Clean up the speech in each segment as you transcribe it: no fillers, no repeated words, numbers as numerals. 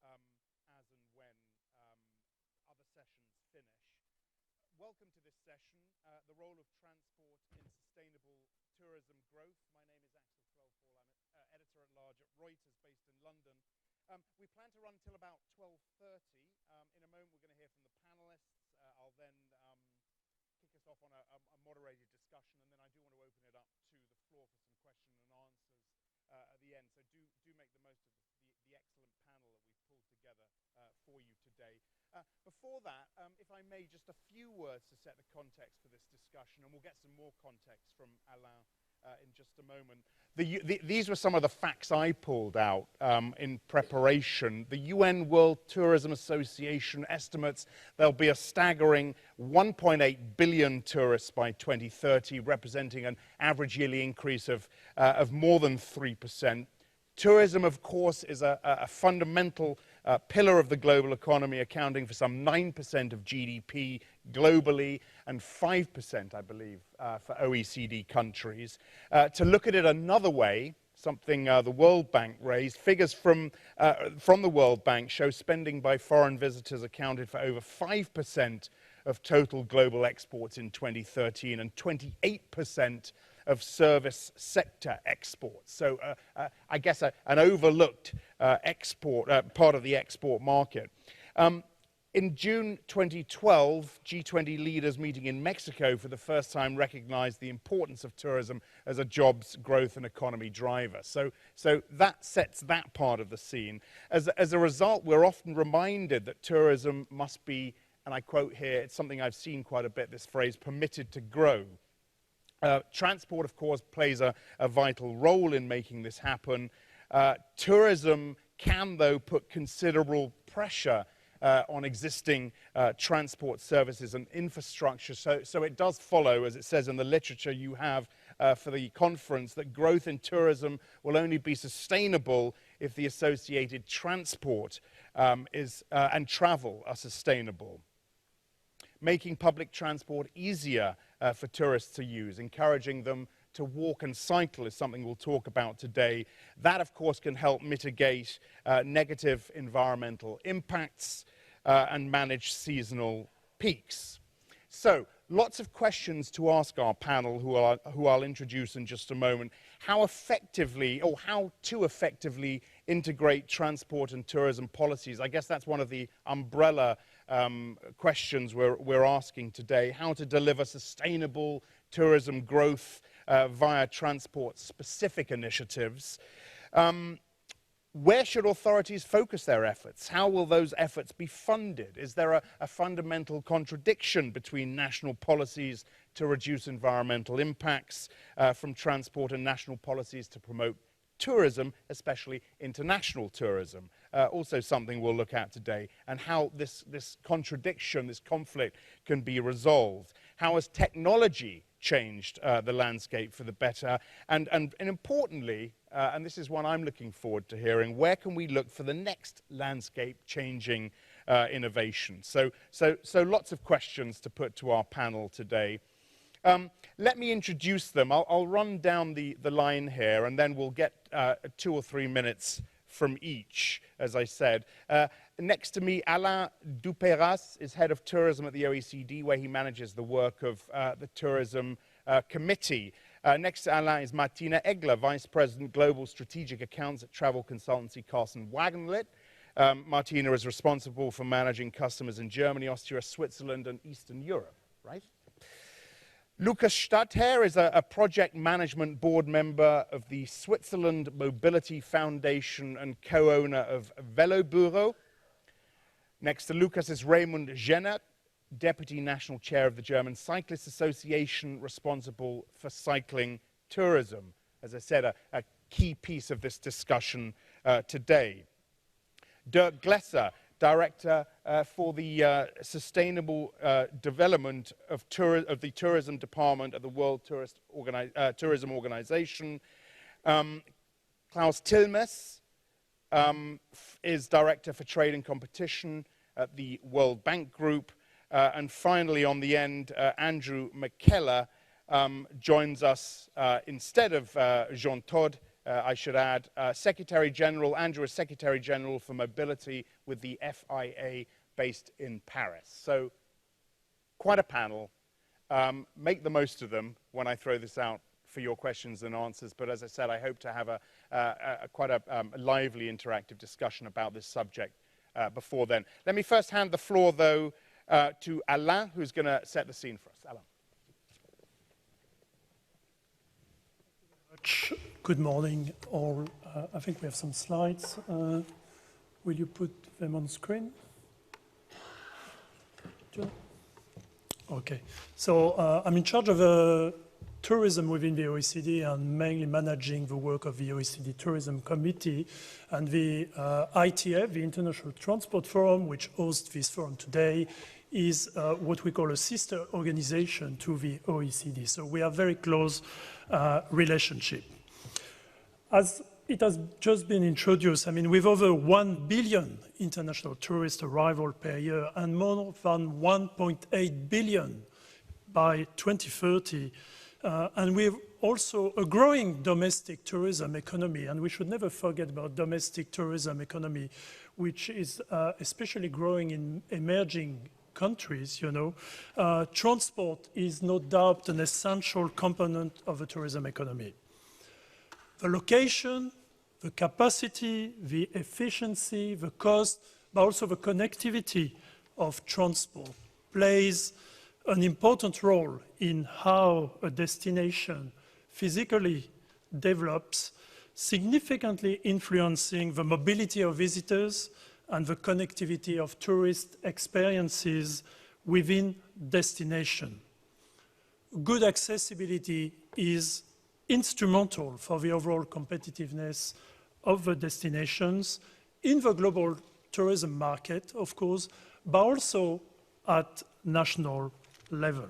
as and when other sessions finish. Welcome to this session, the role of transport in sustainable tourism growth. My name is Axel Twelfall. I'm editor-at-large at Reuters, based in London. We plan to run till about 12:30. In a moment, we're going to hear from the panelists. I'll then kick us off on a moderated discussion, and then I do want to open it up to the floor for some question and answers at the end. So do make the most of the excellent panel that we've pulled together for you today. Before that, if I may, just a few words to set the context for this discussion, and we'll get some more context from Alain in just a moment. These were some of the facts I pulled out in preparation. The UN World Tourism Association estimates there'll be a staggering 1.8 billion tourists by 2030, representing an average yearly increase of more than 3%. Tourism, of course, is a fundamental pillar of the global economy, accounting for some 9% of GDP globally and 5%, I believe, for OECD countries. To look at it another way, something the World Bank raised, figures from the World Bank show spending by foreign visitors accounted for over 5% of total global exports in 2013 and 28% of service sector exports. So I guess an overlooked part of the export market. In June 2012, G20 leaders meeting in Mexico for the first time recognized the importance of tourism as a jobs, growth, and economy driver. So that sets that part of the scene. As a result, we're often reminded that tourism must be, and I quote here, it's something I've seen quite a bit, this phrase, permitted to grow. Transport, of course, plays a vital role in making this happen. Tourism can, though, put considerable pressure on existing transport services and infrastructure. So it does follow, as it says in the literature you have for the conference, that growth in tourism will only be sustainable if the associated transport and travel are sustainable. Making public transport easier for tourists to use, encouraging them to walk and cycle is something we'll talk about today. That, of course, can help mitigate negative environmental impacts and manage seasonal peaks. So, lots of questions to ask our panel, who I'll introduce in just a moment. How effectively, or how to effectively integrate transport and tourism policies? I guess that's one of the umbrella questions we're asking today. How to deliver sustainable tourism growth via transport-specific initiatives. Where should authorities focus their efforts? How will those efforts be funded? Is there a fundamental contradiction between national policies to reduce environmental impacts from transport and national policies to promote tourism, especially international tourism? Also something we'll look at today, and how this contradiction, this conflict can be resolved. How has technology changed the landscape for the better? And importantly, and this is one I'm looking forward to hearing, where can we look for the next landscape-changing innovation? So lots of questions to put to our panel today. Let me introduce them. I'll run down the line here, and then we'll get 2 or 3 minutes from each, as I said. Next to me, Alain Duperras is head of tourism at the OECD, where he manages the work of the Tourism Committee. Next to Alain is Martina Egler, Vice President Global Strategic Accounts at travel consultancy Carsten Wagenlit. Martina is responsible for managing customers in Germany, Austria, Switzerland, and Eastern Europe, right? Lukas Stadtherr is a project management board member of the Switzerland Mobility Foundation and co-owner of Velobüro. Next to Lukas is Raymond Jennert, Deputy National Chair of the German Cyclists Association, responsible for cycling tourism. As I said, a key piece of this discussion today. Dirk Glesser, Director for the Sustainable Development of the Tourism Department at the World Tourism Organization. Klaus Tilmes is Director for Trade and Competition at the World Bank Group. And finally, on the end, Andrew McKellar joins us instead of Jean Todt I should add, Secretary General, Andrew is Secretary General for Mobility with the FIA based in Paris. So quite a panel. Make the most of them when I throw this out for your questions and answers. But as I said, I hope to have quite a lively interactive discussion about this subject before then. Let me first hand the floor, though, to Alain, who's going to set the scene for us. Alain. Good morning, all. I think we have some slides. Will you put them on screen? Okay. So I'm in charge of tourism within the OECD and mainly managing the work of the OECD Tourism Committee and the ITF, the International Transport Forum, which hosts this forum today, is what we call a sister organization to the OECD. So we have very close relationship. As it has just been introduced, I mean, with over 1 billion international tourist arrival per year and more than 1.8 billion by 2030, and we've also a growing domestic tourism economy, and we should never forget about domestic tourism economy, which is especially growing in emerging countries, you know. Transport is no doubt an essential component of the tourism economy. The location, the capacity, the efficiency, the cost, but also the connectivity of transport plays an important role in how a destination physically develops, significantly influencing the mobility of visitors and the connectivity of tourist experiences within destination. Good accessibility is instrumental for the overall competitiveness of the destinations in the global tourism market, of course, but also at national level.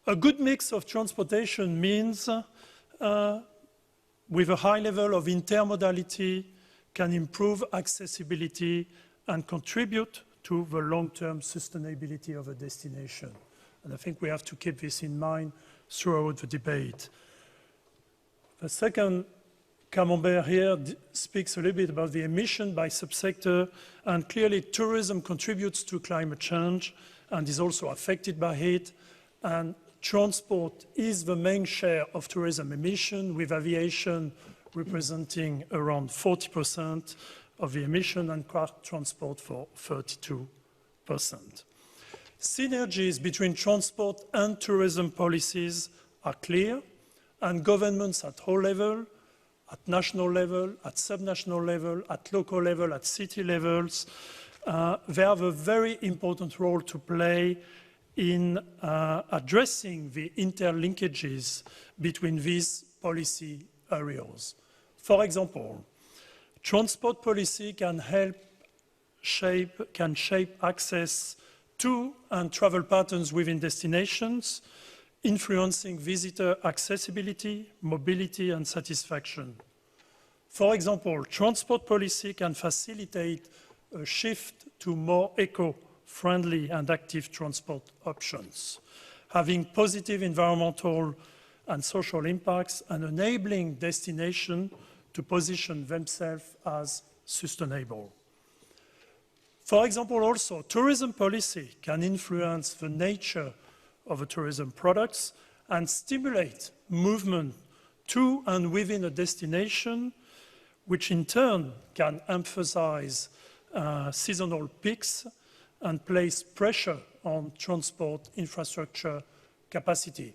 A good mix of transportation means with a high level of intermodality can improve accessibility and contribute to the long-term sustainability of a destination. And I think we have to keep this in mind throughout the debate. The second camembert here speaks a little bit about the emission by subsector, and clearly tourism contributes to climate change and is also affected by it, and transport is the main share of tourism emission, with aviation representing around 40% of the emission and car transport for 32%. Synergies between transport and tourism policies are clear, and governments at all levels, at national level, at subnational level, at local level, at city levels, they have a very important role to play in addressing the interlinkages between these policy areas. For example, transport policy can shape access to and travel patterns within destinations, influencing visitor accessibility, mobility, and satisfaction. For example, transport policy can facilitate a shift to more eco-friendly and active transport options, having positive environmental and social impacts and enabling destinations to position themselves as sustainable. For example, also, tourism policy can influence the nature of the tourism products and stimulate movement to and within a destination, which in turn can emphasize seasonal peaks and place pressure on transport infrastructure capacity.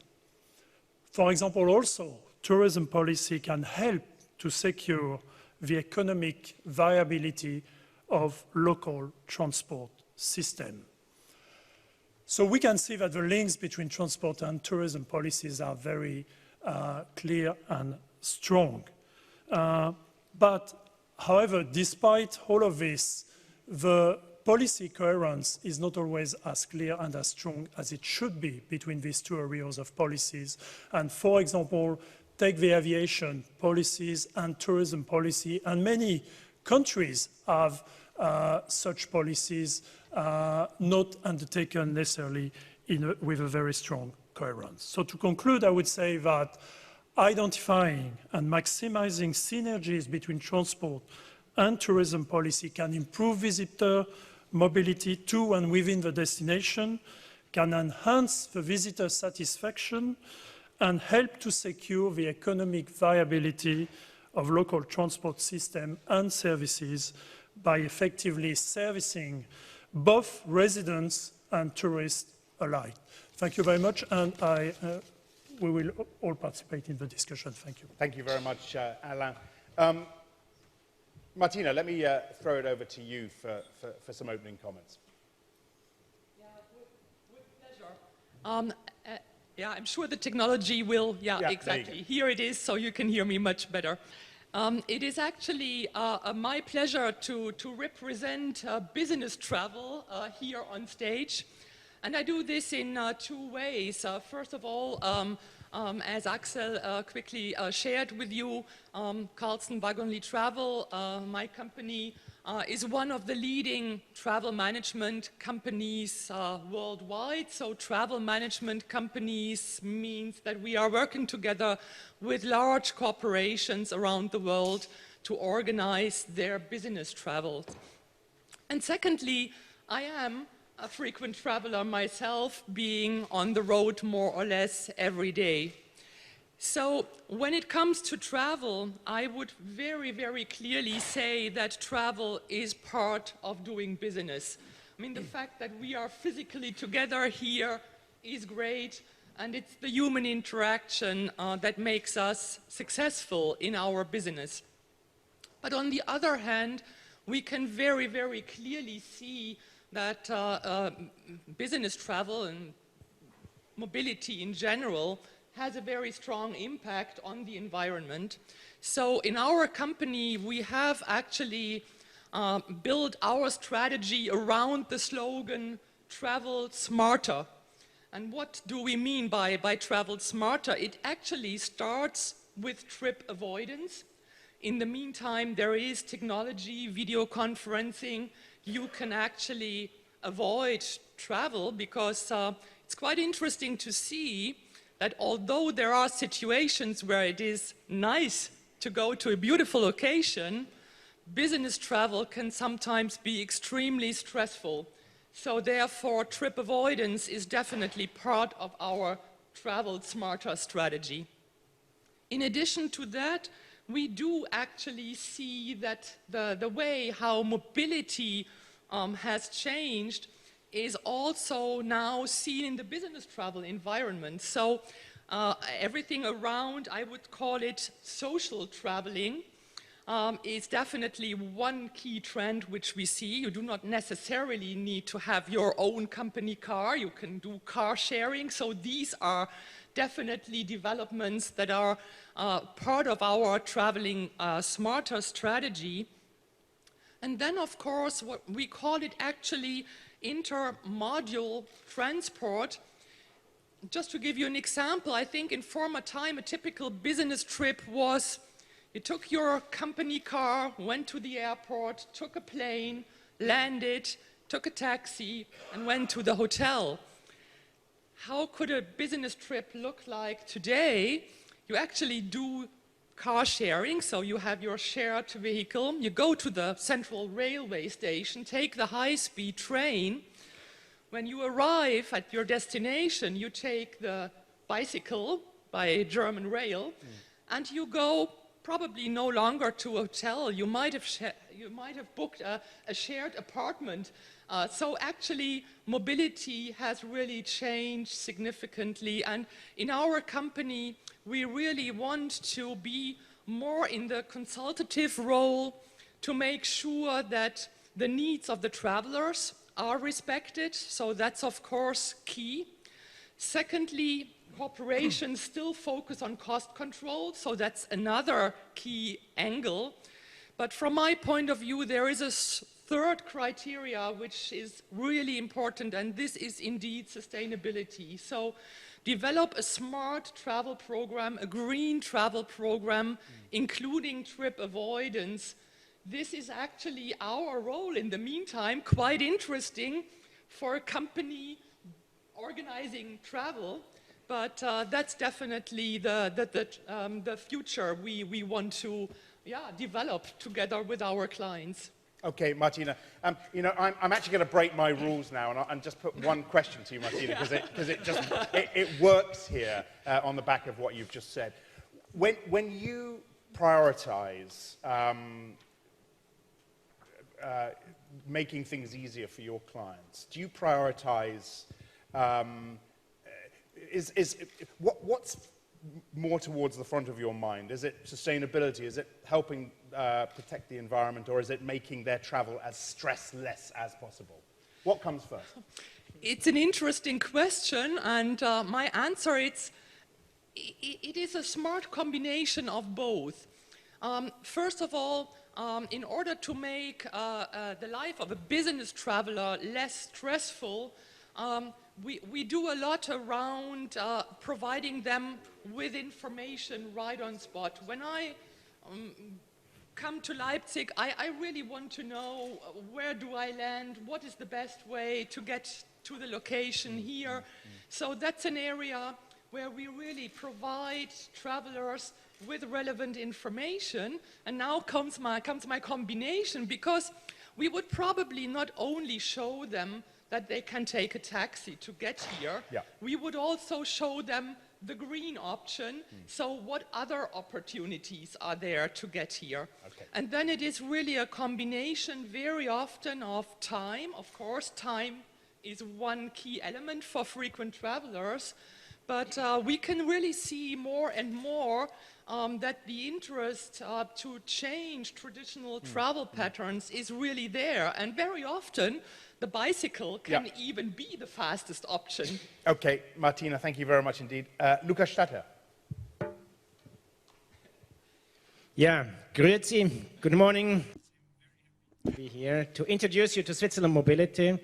For example, also, tourism policy can help to secure the economic viability of local transport system. So we can see that the links between transport and tourism policies are very clear and strong. But however, despite all of this, the policy coherence is not always as clear and as strong as it should be between these two areas of policies. And for example, take the aviation policies and tourism policy, and many countries have such policies not undertaken necessarily with a very strong coherence. So to conclude, I would say that identifying and maximizing synergies between transport and tourism policy can improve visitor mobility to and within the destination, can enhance the visitor satisfaction, and help to secure the economic viability of local transport system and services by effectively servicing both residents and tourists alike. Thank you very much, and we will all participate in the discussion. Thank you. Thank you very much, Alain. Martina, let me throw it over to you for some opening comments. Yeah, with pleasure. Yeah, I'm sure the technology will, yeah exactly. Here it is, so you can hear me much better. It is actually my pleasure to represent business travel here on stage. And I do this in two ways. First of all, as Axel quickly shared with you, Carlson Wagonlit Travel, my company, is one of the leading travel management companies worldwide. So travel management companies means that we are working together with large corporations around the world to organize their business travel. And secondly, I am a frequent traveler myself, being on the road more or less every day. So when it comes to travel, I would very, very clearly say that travel is part of doing business. I mean, the fact that we are physically together here is great, and it's the human interaction that makes us successful in our business. But on the other hand, we can very, very clearly see that business travel and mobility in general has a very strong impact on the environment. So in our company, we have actually built our strategy around the slogan, travel smarter. And what do we mean by travel smarter? It actually starts with trip avoidance. In the meantime, there is technology, video conferencing. You can actually avoid travel because it's quite interesting to see that although there are situations where it is nice to go to a beautiful location, business travel can sometimes be extremely stressful. So therefore, trip avoidance is definitely part of our travel smarter strategy. In addition to that, we do actually see that the way how mobility has changed is also now seen in the business travel environment. So everything around, I would call it social traveling, is definitely one key trend which we see. You do not necessarily need to have your own company car. You can do car sharing. So these are definitely developments that are part of our traveling smarter strategy. And then, of course, what we call it actually intermodal transport. Just to give you an example, I think in former time a typical business trip was you took your company car, went to the airport, took a plane, landed, took a taxi, and went to the hotel. How could a business trip look like today? You actually do car sharing, so you have your shared vehicle, you go to the central railway station, take the high-speed train. When you arrive at your destination, you take the bicycle by German rail, and you go probably no longer to a hotel. You might have booked a shared apartment. So actually, mobility has really changed significantly. And in our company, we really want to be more in the consultative role to make sure that the needs of the travelers are respected. So that's, of course, key. Secondly, corporations still focus on cost control. So that's another key angle. But from my point of view, there is a third criteria which is really important, and this is indeed sustainability. So develop a smart travel program, a green travel program, including trip avoidance. This is actually our role in the meantime, quite interesting for a company organizing travel, but that's definitely the future we want to develop together with our clients. Okay, Martina. You know, I'm actually going to break my rules now and just put one question to you, Martina, because it works here on the back of what you've just said. When you prioritize making things easier for your clients, do you prioritize? What's more towards the front of your mind? Is it sustainability? Is it helping protect the environment, or is it making their travel as stressless as possible? What comes first? It's an interesting question, and my answer is it is a smart combination of both. First of all, in order to make the life of a business traveler less stressful, we do a lot around providing them with information right on spot. When I come to Leipzig, I really want to know where do I land, what is the best way to get to the location here. So that's an area where we really provide travelers with relevant information. And now comes my combination, because we would probably not only show them that they can take a taxi to get here, we would also show them the green option, so what other opportunities are there to get here. Okay. And then it is really a combination very often of time. Of course, time is one key element for frequent travelers, but we can really see more and more that the interest to change traditional travel patterns is really there, and very often the bicycle can even be the fastest option. Okay, Martina, thank you very much indeed. Lukas Statter. Yeah, grüezi, good morning. Be here to introduce you to Switzerland Mobility.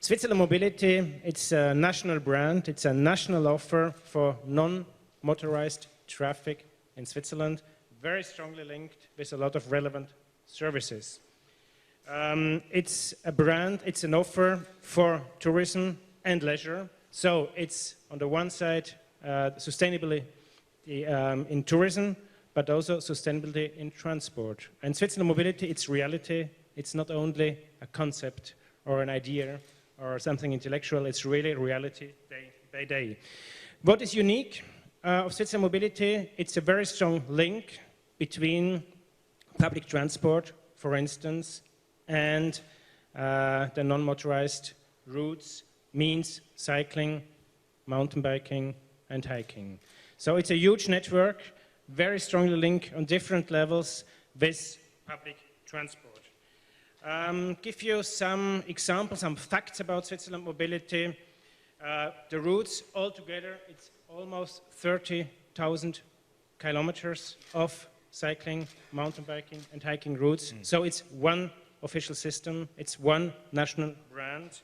Switzerland Mobility, it's a national brand, it's a national offer for non-motorized traffic in Switzerland, very strongly linked with a lot of relevant services. It's a brand, it's an offer for tourism and leisure. So it's on the one side sustainability in tourism, but also sustainability in transport. And Switzerland Mobility, it's reality. It's not only a concept or an idea or something intellectual, it's really reality day by day. What is unique of Switzerland Mobility? It's a very strong link between public transport, for instance, and the non-motorized routes, means cycling, mountain biking, and hiking. So it's a huge network, very strongly linked on different levels with public transport. Give you some examples, some facts about Switzerland Mobility. The routes altogether, it's almost 30,000 kilometers of cycling, mountain biking, and hiking routes. So it's one official system, it's one national brand.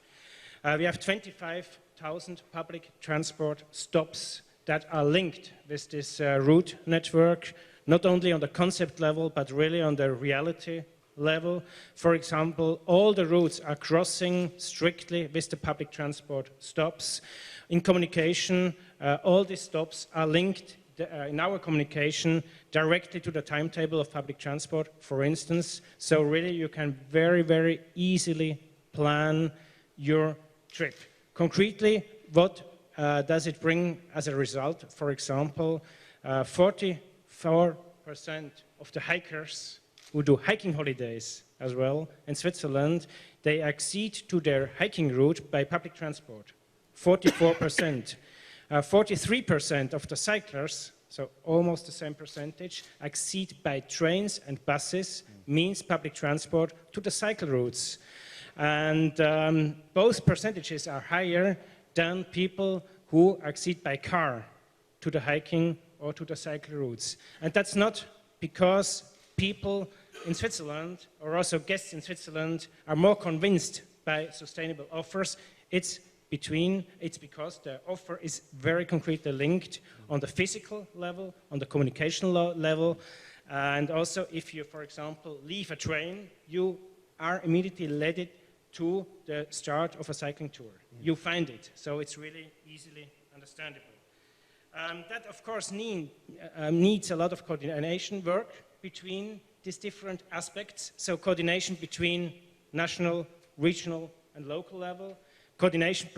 We have 25,000 public transport stops that are linked with this route network, not only on the concept level, but really on the reality level. For example, all the routes are crossing strictly with the public transport stops. In communication, all these stops are linked in our communication directly to the timetable of public transport, for instance. So really you can very, very easily plan your trip. Concretely, what does it bring as a result? For example, 44% of the hikers who do hiking holidays as well in Switzerland, they accede to their hiking route by public transport. 44%. 43% of the cyclers, so almost the same percentage, accede by trains and buses, means public transport, to the cycle routes. And both percentages are higher than people who accede by car to the hiking or to the cycle routes. And that's not because people in Switzerland, or also guests in Switzerland, are more convinced by sustainable offers. It's because the offer is very concretely linked on the physical level, on the communication level, and also if you, for example, leave a train, you are immediately led to the start of a cycling tour. You find it, so it's really easily understandable. That, of course, needs a lot of coordination work between these different aspects. So coordination between national, regional, and local level, coordination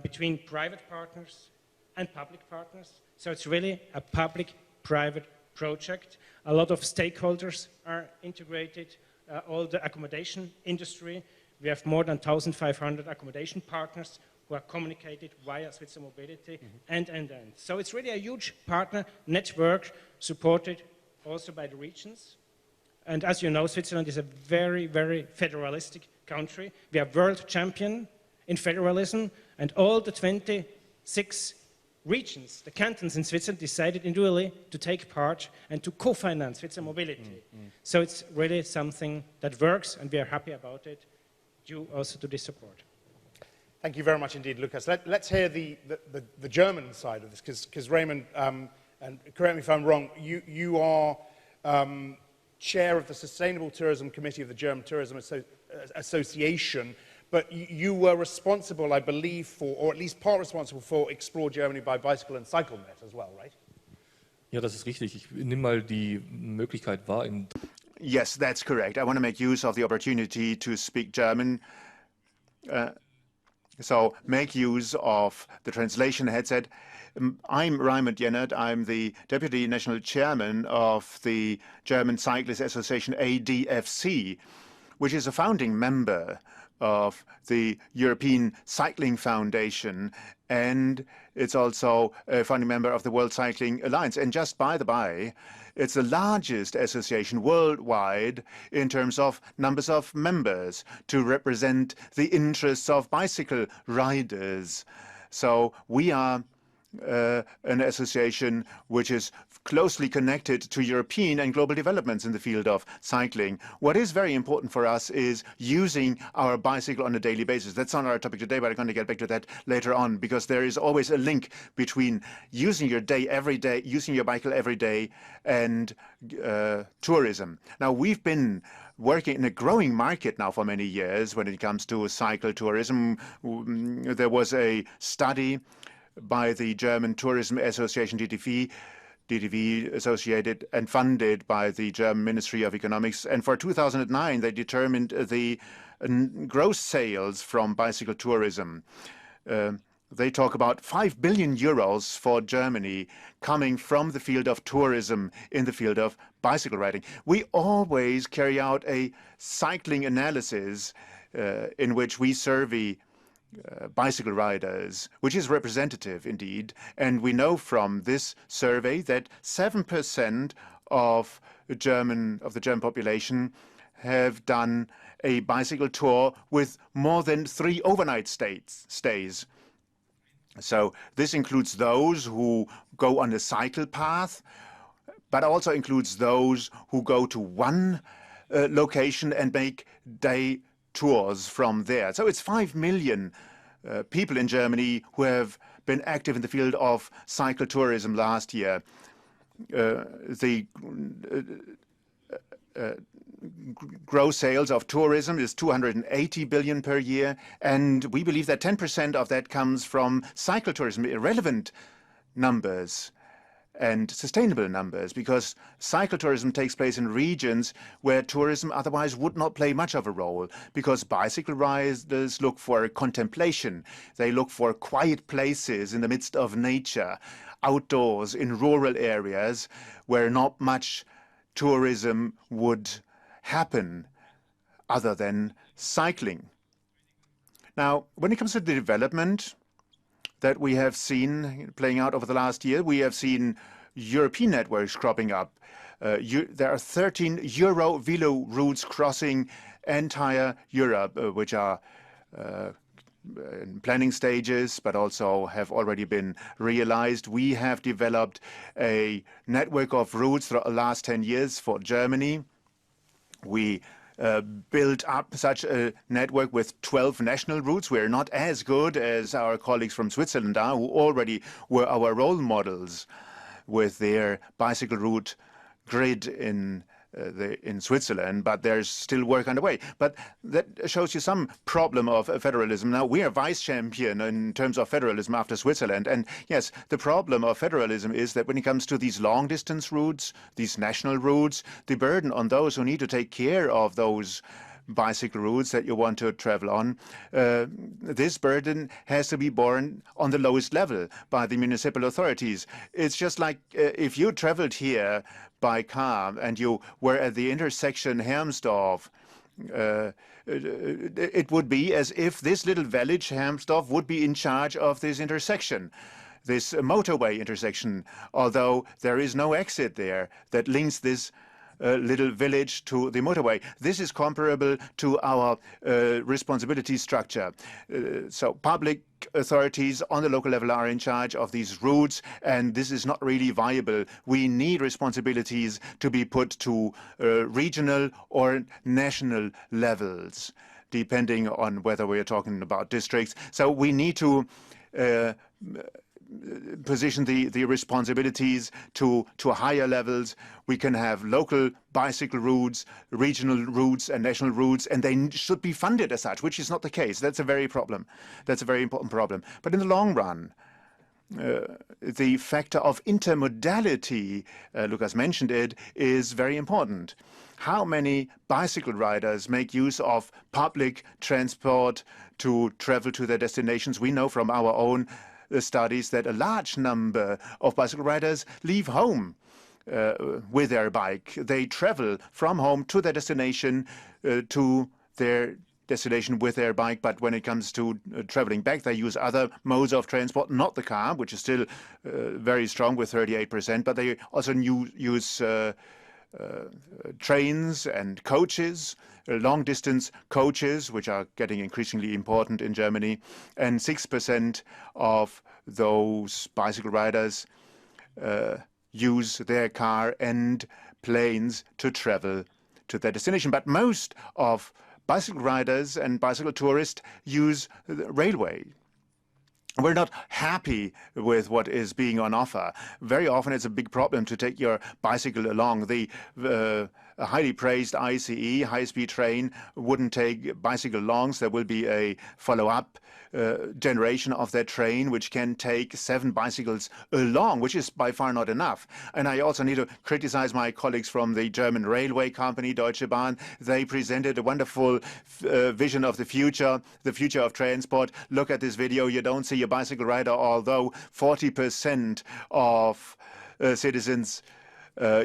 between private partners and public partners. So it's really a public-private project. A lot of stakeholders are integrated, all the accommodation industry. We have more than 1,500 accommodation partners who are communicated via Switzerland Mobility, and. So it's really a huge partner network supported also by the regions. And as you know, Switzerland is a very, very federalistic country. We are world champion in federalism, and all the 26 regions, the cantons in Switzerland, decided individually to take part and to co-finance Switzerland Mobility. So it's really something that works, and we are happy about it, due also to this support. Thank you very much indeed, Lucas. Let's hear the German side of this, because Raymond, and correct me if I'm wrong, you are chair of the Sustainable Tourism Committee of the German Tourism Association, but you were responsible, I believe, for, or at least part responsible for Explore Germany by Bicycle and CycleNet as well, right? Ja, das ist richtig. Ich nehme mal die Möglichkeit wahr. Yes, that's correct. I want to make use of the opportunity to speak German. So make use of the translation headset. I'm Raimund Jennert. I'm the Deputy National Chairman of the German Cyclist Association, ADFC, which is a founding member of the European Cycling Foundation, and it's also a founding member of the World Cycling Alliance. And just by the by, it's the largest association worldwide in terms of numbers of members to represent the interests of bicycle riders. So we are an association which is closely connected to European and global developments in the field of cycling. What is very important for us is using our bicycle on a daily basis. That's not our topic today, but I'm going to get back to that later on, because there is always a link between using your using your bicycle every day, and tourism. Now, we've been working in a growing market now for many years when it comes to cycle tourism. There was a study by the German Tourism Association, DTV, associated and funded by the German Ministry of Economics. And for 2009, they determined the gross sales from bicycle tourism. They talk about 5 billion euros for Germany coming from the field of tourism in the field of bicycle riding. We always carry out a cycling analysis in which we survey bicycle riders, which is representative indeed. And we know from this survey that 7% of the German population have done a bicycle tour with more than 3 overnight stays. So this includes those who go on a cycle path, but also includes those who go to one location and make day tours from there. So it's 5 million people in Germany who have been active in the field of cycle tourism last year. The gross sales of tourism is 280 billion per year, and we believe that 10% of that comes from cycle tourism, irrelevant numbers and sustainable numbers, because cycle tourism takes place in regions where tourism otherwise would not play much of a role, because bicycle riders look for contemplation. They look for quiet places in the midst of nature, outdoors in rural areas where not much tourism would happen other than cycling. Now, when it comes to the development that we have seen playing out over the last year, we have seen European networks cropping up. There are 13 Euro-Velo routes crossing entire Europe, which are in planning stages, but also have already been realized. We have developed a network of routes for the last 10 years for Germany. We built up such a network with 12 national routes. We're not as good as our colleagues from Switzerland are, who already were our role models with their bicycle route grid in in Switzerland, but there's still work underway. But that shows you some problem of federalism. Now, we are vice champion in terms of federalism after Switzerland. And yes, the problem of federalism is that when it comes to these long distance routes, these national routes, the burden on those who need to take care of those bicycle routes that you want to travel on, this burden has to be borne on the lowest level by the municipal authorities. It's just like if you traveled here by car and you were at the intersection Hermsdorf, it would be as if this little village, Hermsdorf, would be in charge of this intersection, this motorway intersection, although there is no exit there that links this little village to the motorway. This is comparable to our responsibility structure. So public authorities on the local level are in charge of these routes, and this is not really viable. We need responsibilities to be put to regional or national levels, depending on whether we are talking about districts. So we need to position the responsibilities to higher levels. We can have local bicycle routes, regional routes, and national routes, and they should be funded as such, which is not the case. That's a very problem. That's a very important problem. But in the long run, the factor of intermodality, Lucas mentioned it, is very important. How many bicycle riders make use of public transport to travel to their destinations? We know from our own studies that a large number of bicycle riders leave home with their bike. They travel from home to their destination with their bike, but when it comes to traveling back, they use other modes of transport, not the car, which is still very strong with 38%, but they also use trains and coaches, long-distance coaches, which are getting increasingly important in Germany, and 6% of those bicycle riders use their car and planes to travel to their destination. But most of bicycle riders and bicycle tourists use the railway. We're not happy with what is being on offer. Very often it's a big problem to take your bicycle along. The highly praised ICE, high-speed train, wouldn't take bicycle longs. There will be a follow-up generation of that train, which can take 7 bicycles along, which is by far not enough. And I also need to criticize my colleagues from the German railway company, Deutsche Bahn. They presented a wonderful vision of the future of transport. Look at this video. You don't see a bicycle rider, although 40% of citizens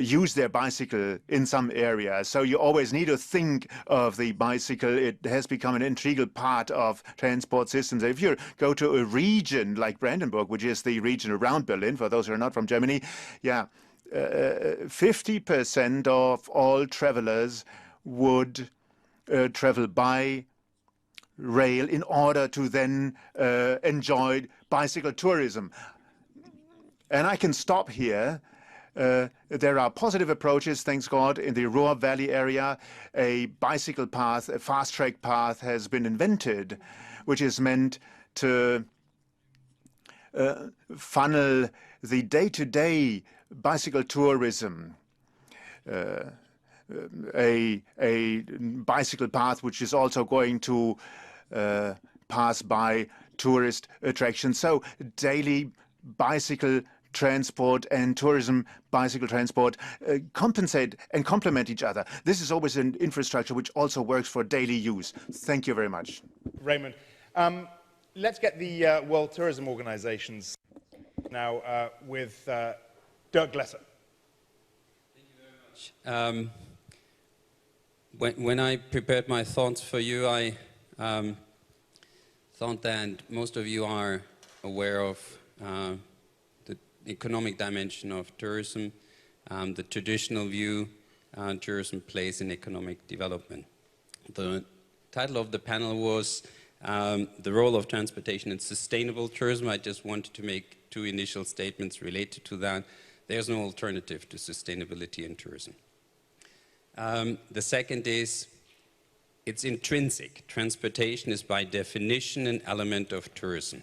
use their bicycle in some areas. So you always need to think of the bicycle. It has become an integral part of transport systems. If you go to a region like Brandenburg, which is the region around Berlin, for those who are not from Germany, 50% of all travelers would travel by rail in order to then enjoy bicycle tourism. And I can stop here. There are positive approaches, thanks God. In the Ruhr Valley area, a bicycle path, a fast-track path has been invented, which is meant to funnel the day-to-day bicycle tourism. A bicycle path which is also going to pass by tourist attractions. So daily bicycle transport and tourism bicycle transport compensate and complement each other. This is always an infrastructure which also works for daily use. Thank you very much. Raymond. Let's get the World Tourism Organizations now with Dirk Glesser. Thank you very much. When I prepared my thoughts for you, I thought that most of you are aware of the economic dimension of tourism, the traditional view tourism plays in economic development. The title of the panel was the role of transportation in sustainable tourism. I just wanted to make 2 initial statements related to that. There's no alternative to sustainability in tourism. The second is, it's intrinsic. Transportation is by definition an element of tourism.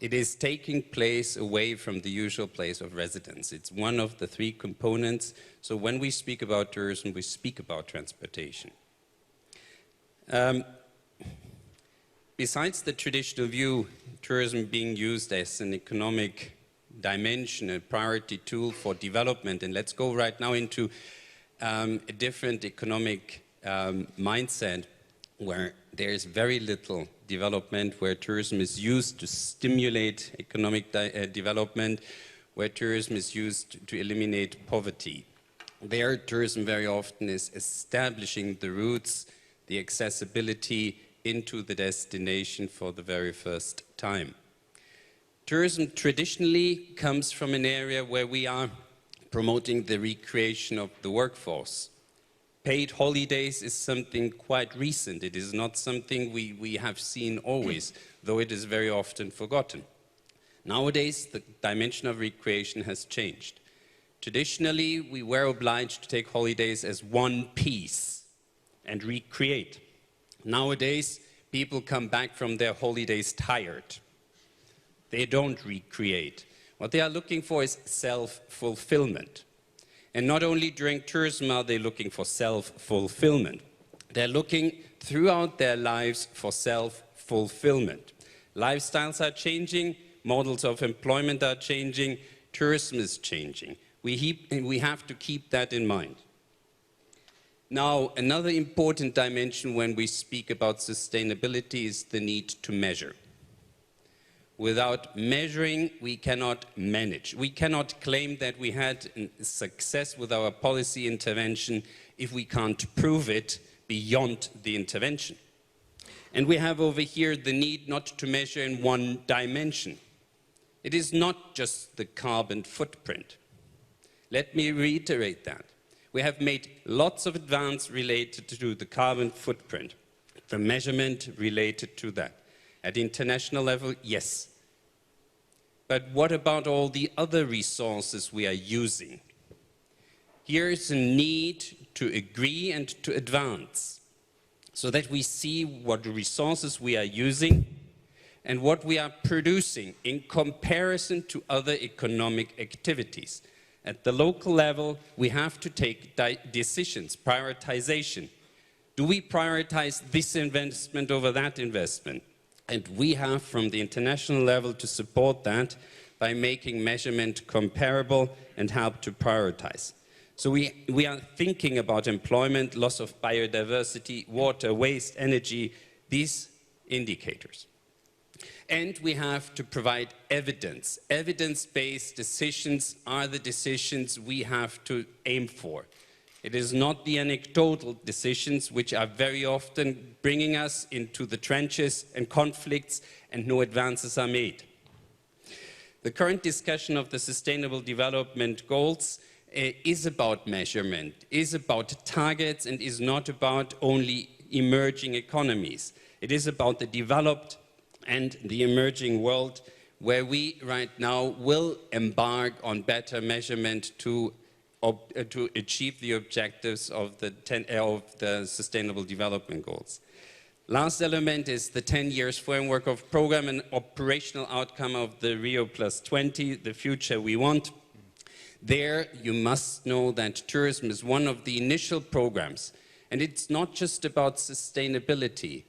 It is taking place away from the usual place of residence. It's one of the three components. So when we speak about tourism, we speak about transportation. Besides the traditional view, tourism being used as an economic dimension, a priority tool for development, and let's go right now into a different economic mindset where there is very little development, where tourism is used to stimulate economic development, where tourism is used to eliminate poverty. There, tourism very often is establishing the routes, the accessibility into the destination for the very first time. Tourism traditionally comes from an area where we are promoting the recreation of the workforce. Paid holidays is something quite recent. It is not something we have seen always, though it is very often forgotten. Nowadays, the dimension of recreation has changed. Traditionally, we were obliged to take holidays as one piece and recreate. Nowadays, people come back from their holidays tired. They don't recreate. What they are looking for is self-fulfillment. And not only during tourism are they looking for self-fulfillment. They're looking throughout their lives for self-fulfillment. Lifestyles are changing, models of employment are changing, tourism is changing. We have to keep that in mind. Now, another important dimension when we speak about sustainability is the need to measure. Without measuring, we cannot manage. We cannot claim that we had success with our policy intervention if we can't prove it beyond the intervention. And we have over here the need not to measure in one dimension. It is not just the carbon footprint. Let me reiterate that. We have made lots of advances related to the carbon footprint, the measurement related to that. At international level, yes. But what about all the other resources we are using? Here is a need to agree and to advance so that we see what resources we are using and what we are producing in comparison to other economic activities. At the local level, we have to take decisions, prioritization. Do we prioritize this investment over that investment? And we have, from the international level, to support that by making measurement comparable and help to prioritize. So we are thinking about employment, loss of biodiversity, water, waste, energy, these indicators. And we have to provide evidence. Evidence-based decisions are the decisions we have to aim for. It is not the anecdotal decisions which are very often bringing us into the trenches and conflicts and no advances are made. The current discussion of the Sustainable Development Goals is about measurement, is about targets and is not about only emerging economies. It is about the developed and the emerging world where we right now will embark on better measurement to achieve the objectives of the Sustainable Development Goals. Last element is the 10 years framework of program and operational outcome of the Rio+20, the future we want. There you must know that tourism is one of the initial programs, and it's not just about sustainability.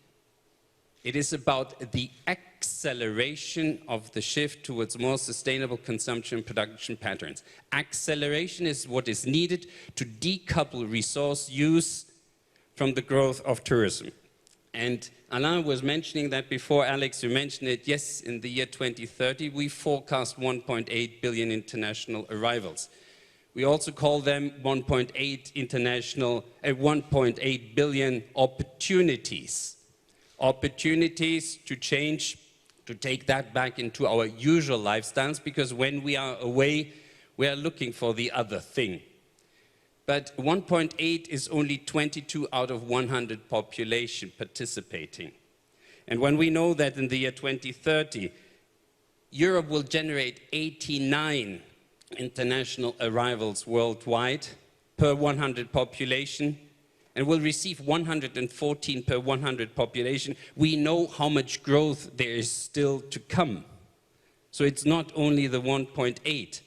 It is about the acceleration of the shift towards more sustainable consumption and production patterns. Acceleration is what is needed to decouple resource use from the growth of tourism. And Alain was mentioning that before. Alex, you mentioned it. Yes, in the year 2030, we forecast 1.8 billion international arrivals. We also call them 1.8 billion opportunities. Opportunities to change, to take that back into our usual lifestyles, because when we are away, we are looking for the other thing. But 1.8 is only 22 out of 100 population participating. And when we know that in the year 2030, Europe will generate 89 international arrivals worldwide per 100 population, and will receive 114 per 100 population, we know how much growth there is still to come. So it's not only the 1.8.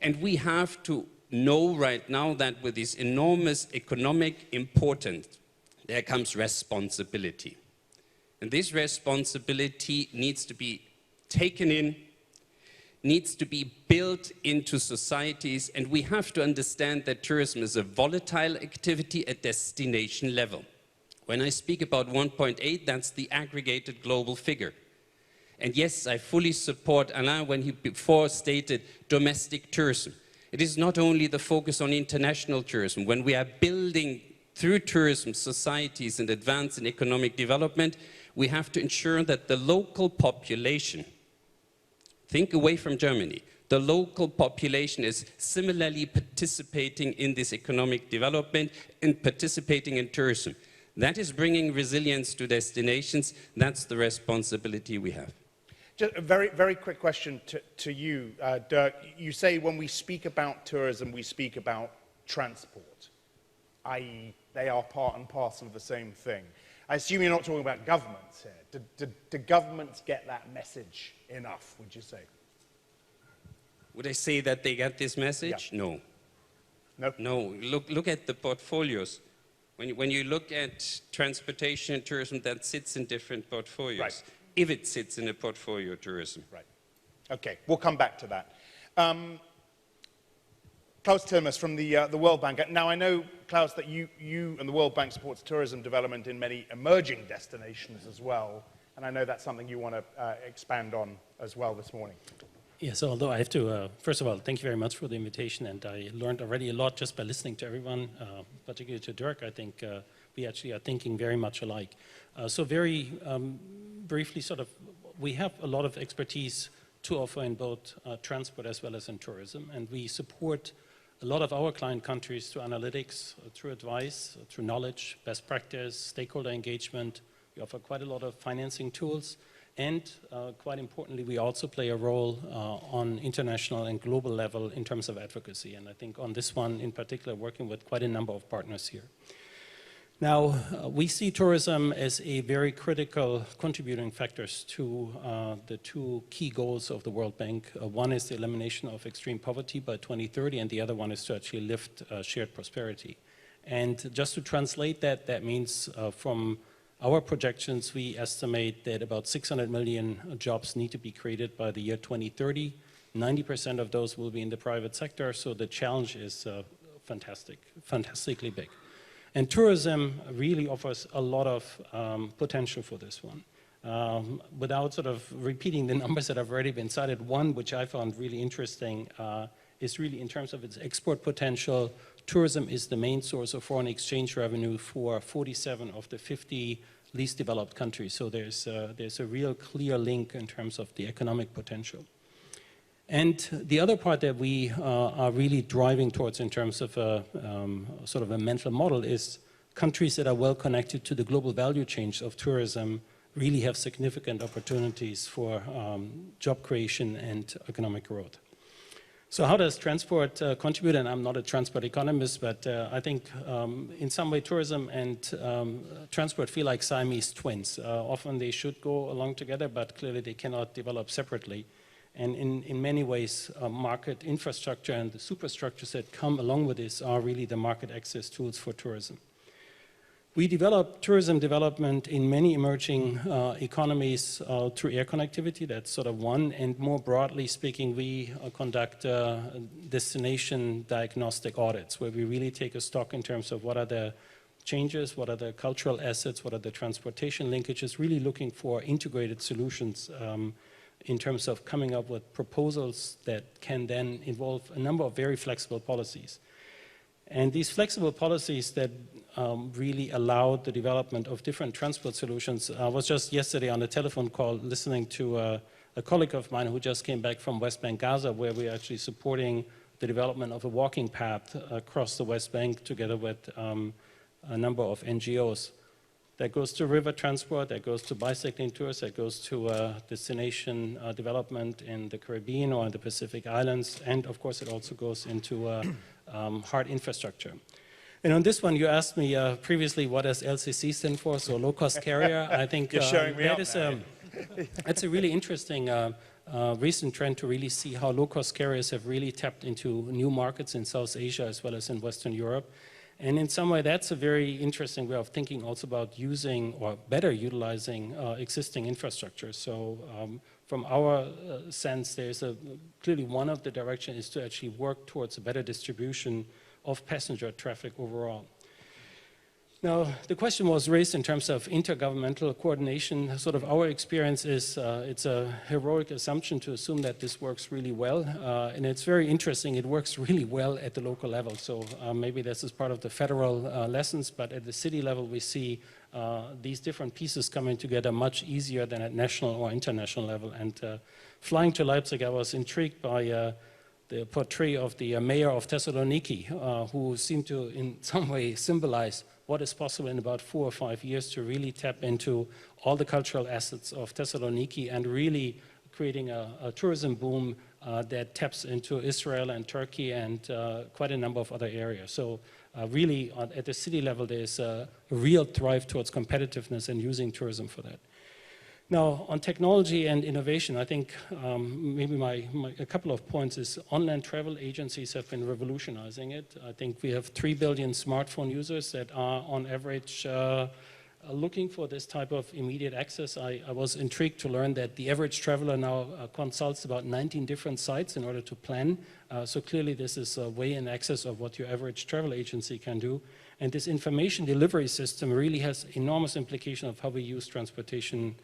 And we have to know right now that with this enormous economic importance, there comes responsibility. And this responsibility needs to be taken in, needs to be built into societies, and we have to understand that tourism is a volatile activity at destination level. When I speak about 1.8, that's the aggregated global figure. And yes, I fully support Alain when he before stated domestic tourism. It is not only the focus on international tourism. When we are building through tourism societies and advance in economic development, we have to ensure that the local population, think away from Germany, the local population is similarly participating in this economic development and participating in tourism. That is bringing resilience to destinations. That's the responsibility we have. Just a very, very quick question to you, Dirk. You say when we speak about tourism, we speak about transport, i.e. they are part and parcel of the same thing. I assume you're not talking about governments here. Do governments get that message enough, would you say? Would I say that they get this message? Yeah. No. No? No. Look at the portfolios. When you look at transportation and tourism, that sits in different portfolios. Right. If it sits in a portfolio tourism. Right. Okay, we'll come back to that. Klaus Tilmes from the World Bank. Now, I know, Klaus, that you and the World Bank supports tourism development in many emerging destinations as well, and I know that's something you want to expand on as well this morning. Yes, although I have to, first of all, thank you very much for the invitation, and I learned already a lot just by listening to everyone, particularly to Dirk. I think we actually are thinking very much alike. So very briefly, we have a lot of expertise to offer in both transport as well as in tourism, and we support a lot of our client countries through analytics, through advice, through knowledge, best practice, stakeholder engagement. We offer quite a lot of financing tools, and quite importantly, we also play a role on international and global level in terms of advocacy, and I think on this one in particular, working with quite a number of partners here. Now, we see tourism as a very critical contributing factors to the two key goals of the World Bank. One is the elimination of extreme poverty by 2030, and the other one is to actually lift shared prosperity. And just to translate that, that means from our projections, we estimate that about 600 million jobs need to be created by the year 2030. 90% of those will be in the private sector, so the challenge is fantastically big. And tourism really offers a lot of potential for this one. Without sort of repeating the numbers that have already been cited, one which I found really interesting is really in terms of its export potential. Tourism is the main source of foreign exchange revenue for 47 of the 50 least developed countries. So there's a real clear link in terms of the economic potential. And the other part that we are really driving towards in terms of sort of a mental model is countries that are well connected to the global value chains of tourism really have significant opportunities for job creation and economic growth. So how does transport contribute? And I'm not a transport economist, but I think in some way tourism and transport feel like Siamese twins. Often they should go along together, but clearly they cannot develop separately. And in many ways, market infrastructure and the superstructures that come along with this are really the market access tools for tourism. We develop tourism development in many emerging economies through air connectivity. That's sort of one. And more broadly speaking, we conduct destination diagnostic audits where we really take a stock in terms of what are the changes, what are the cultural assets, what are the transportation linkages, really looking for integrated solutions in terms of coming up with proposals that can then involve a number of very flexible policies. And these flexible policies that really allow the development of different transport solutions. I was just yesterday on a telephone call listening to a colleague of mine who just came back from West Bank, Gaza, where we're actually supporting the development of a walking path across the West Bank together with a number of NGOs. That goes to river transport, that goes to bicycling tours, that goes to destination development in the Caribbean or in the Pacific Islands, and of course it also goes into hard infrastructure. And on this one, you asked me previously what does LCC stand for, so low-cost carrier. I think You're showing me that up is now. That's a really interesting recent trend to really see how low-cost carriers have really tapped into new markets in South Asia as well as in Western Europe. And in some way, that's a very interesting way of thinking also about using or better utilizing existing infrastructure. So from our sense, there's clearly one of the directions is to actually work towards a better distribution of passenger traffic overall. Now, the question was raised in terms of intergovernmental coordination. Sort of our experience is it's a heroic assumption to assume that this works really well. And it's very interesting, it works really well at the local level. So maybe this is part of the federal lessons, but at the city level we see these different pieces coming together much easier than at national or international level. And flying to Leipzig, I was intrigued by the portrait of the mayor of Thessaloniki, who seemed to in some way symbolize what is possible in about 4 or 5 years to really tap into all the cultural assets of Thessaloniki and really creating a tourism boom that taps into Israel and Turkey and quite a number of other areas. So really at the city level there's a real drive towards competitiveness and using tourism for that. Now, on technology and innovation, I think maybe a couple of points is online travel agencies have been revolutionizing it. I think we have 3 billion smartphone users that are on average looking for this type of immediate access. I was intrigued to learn that the average traveler now consults about 19 different sites in order to plan. So clearly this is way in excess of what your average travel agency can do. And this information delivery system really has enormous implication of how we use transportation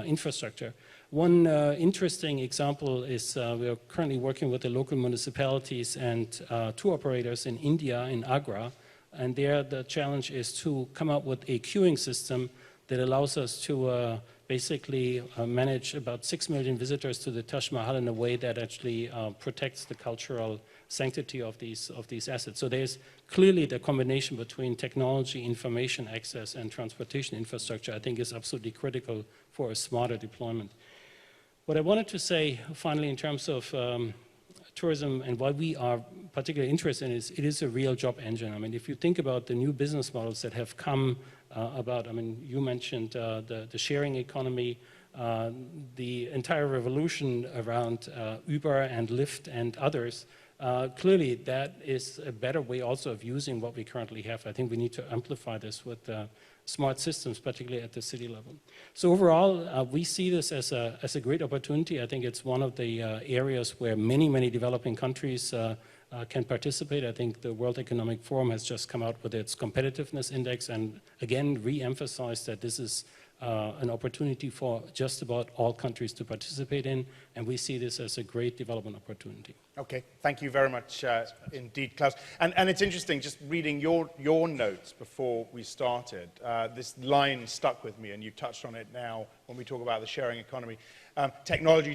infrastructure. One interesting example is we are currently working with the local municipalities and tour operators in India, in Agra, and there the challenge is to come up with a queuing system that allows us to basically manage about 6 million visitors to the Taj Mahal in a way that actually protects the cultural sanctity of these assets. So there's clearly the combination between technology, information access, and transportation infrastructure, I think is absolutely critical for a smarter deployment. What I wanted to say finally in terms of tourism and why we are particularly interested in is it is a real job engine. I mean, if you think about the new business models that have come about, I mean, you mentioned the sharing economy, the entire revolution around Uber and Lyft and others. Clearly, that is a better way also of using what we currently have. I think we need to amplify this with smart systems, particularly at the city level. So overall, we see this as a great opportunity. I think it's one of the areas where many, many developing countries can participate. I think the World Economic Forum has just come out with its competitiveness index and again re-emphasized that this is an opportunity for just about all countries to participate in, and we see this as a great development opportunity. Okay, thank you very much indeed, Klaus. And it's interesting, just reading your notes before we started, this line stuck with me, and you touched on it now when we talk about the sharing economy. Technology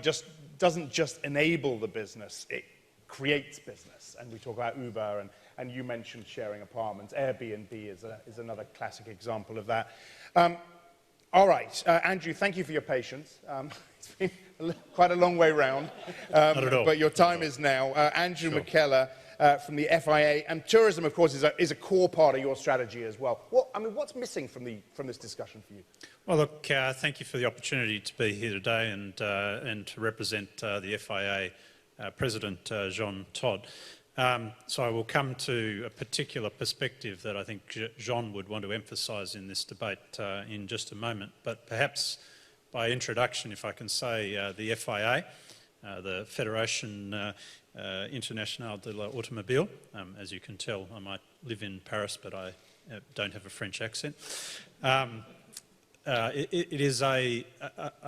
doesn't just enable the business, it creates business. And we talk about Uber, and you mentioned sharing apartments. Airbnb is another classic example of that. All right, Andrew, thank you for your patience. It's been quite a long way round, but your time is now. Andrew McKellar from the FIA, and tourism, of course, is a core part of your strategy as well. What's missing from this discussion for you? Well, look, thank you for the opportunity to be here today and to represent the FIA President, Jean Todt. So I will come to a particular perspective that I think Jean would want to emphasise in this debate in just a moment. But perhaps by introduction, if I can say, the FIA, the Fédération Internationale de l'Automobile. As you can tell, I might live in Paris, but I don't have a French accent. It is a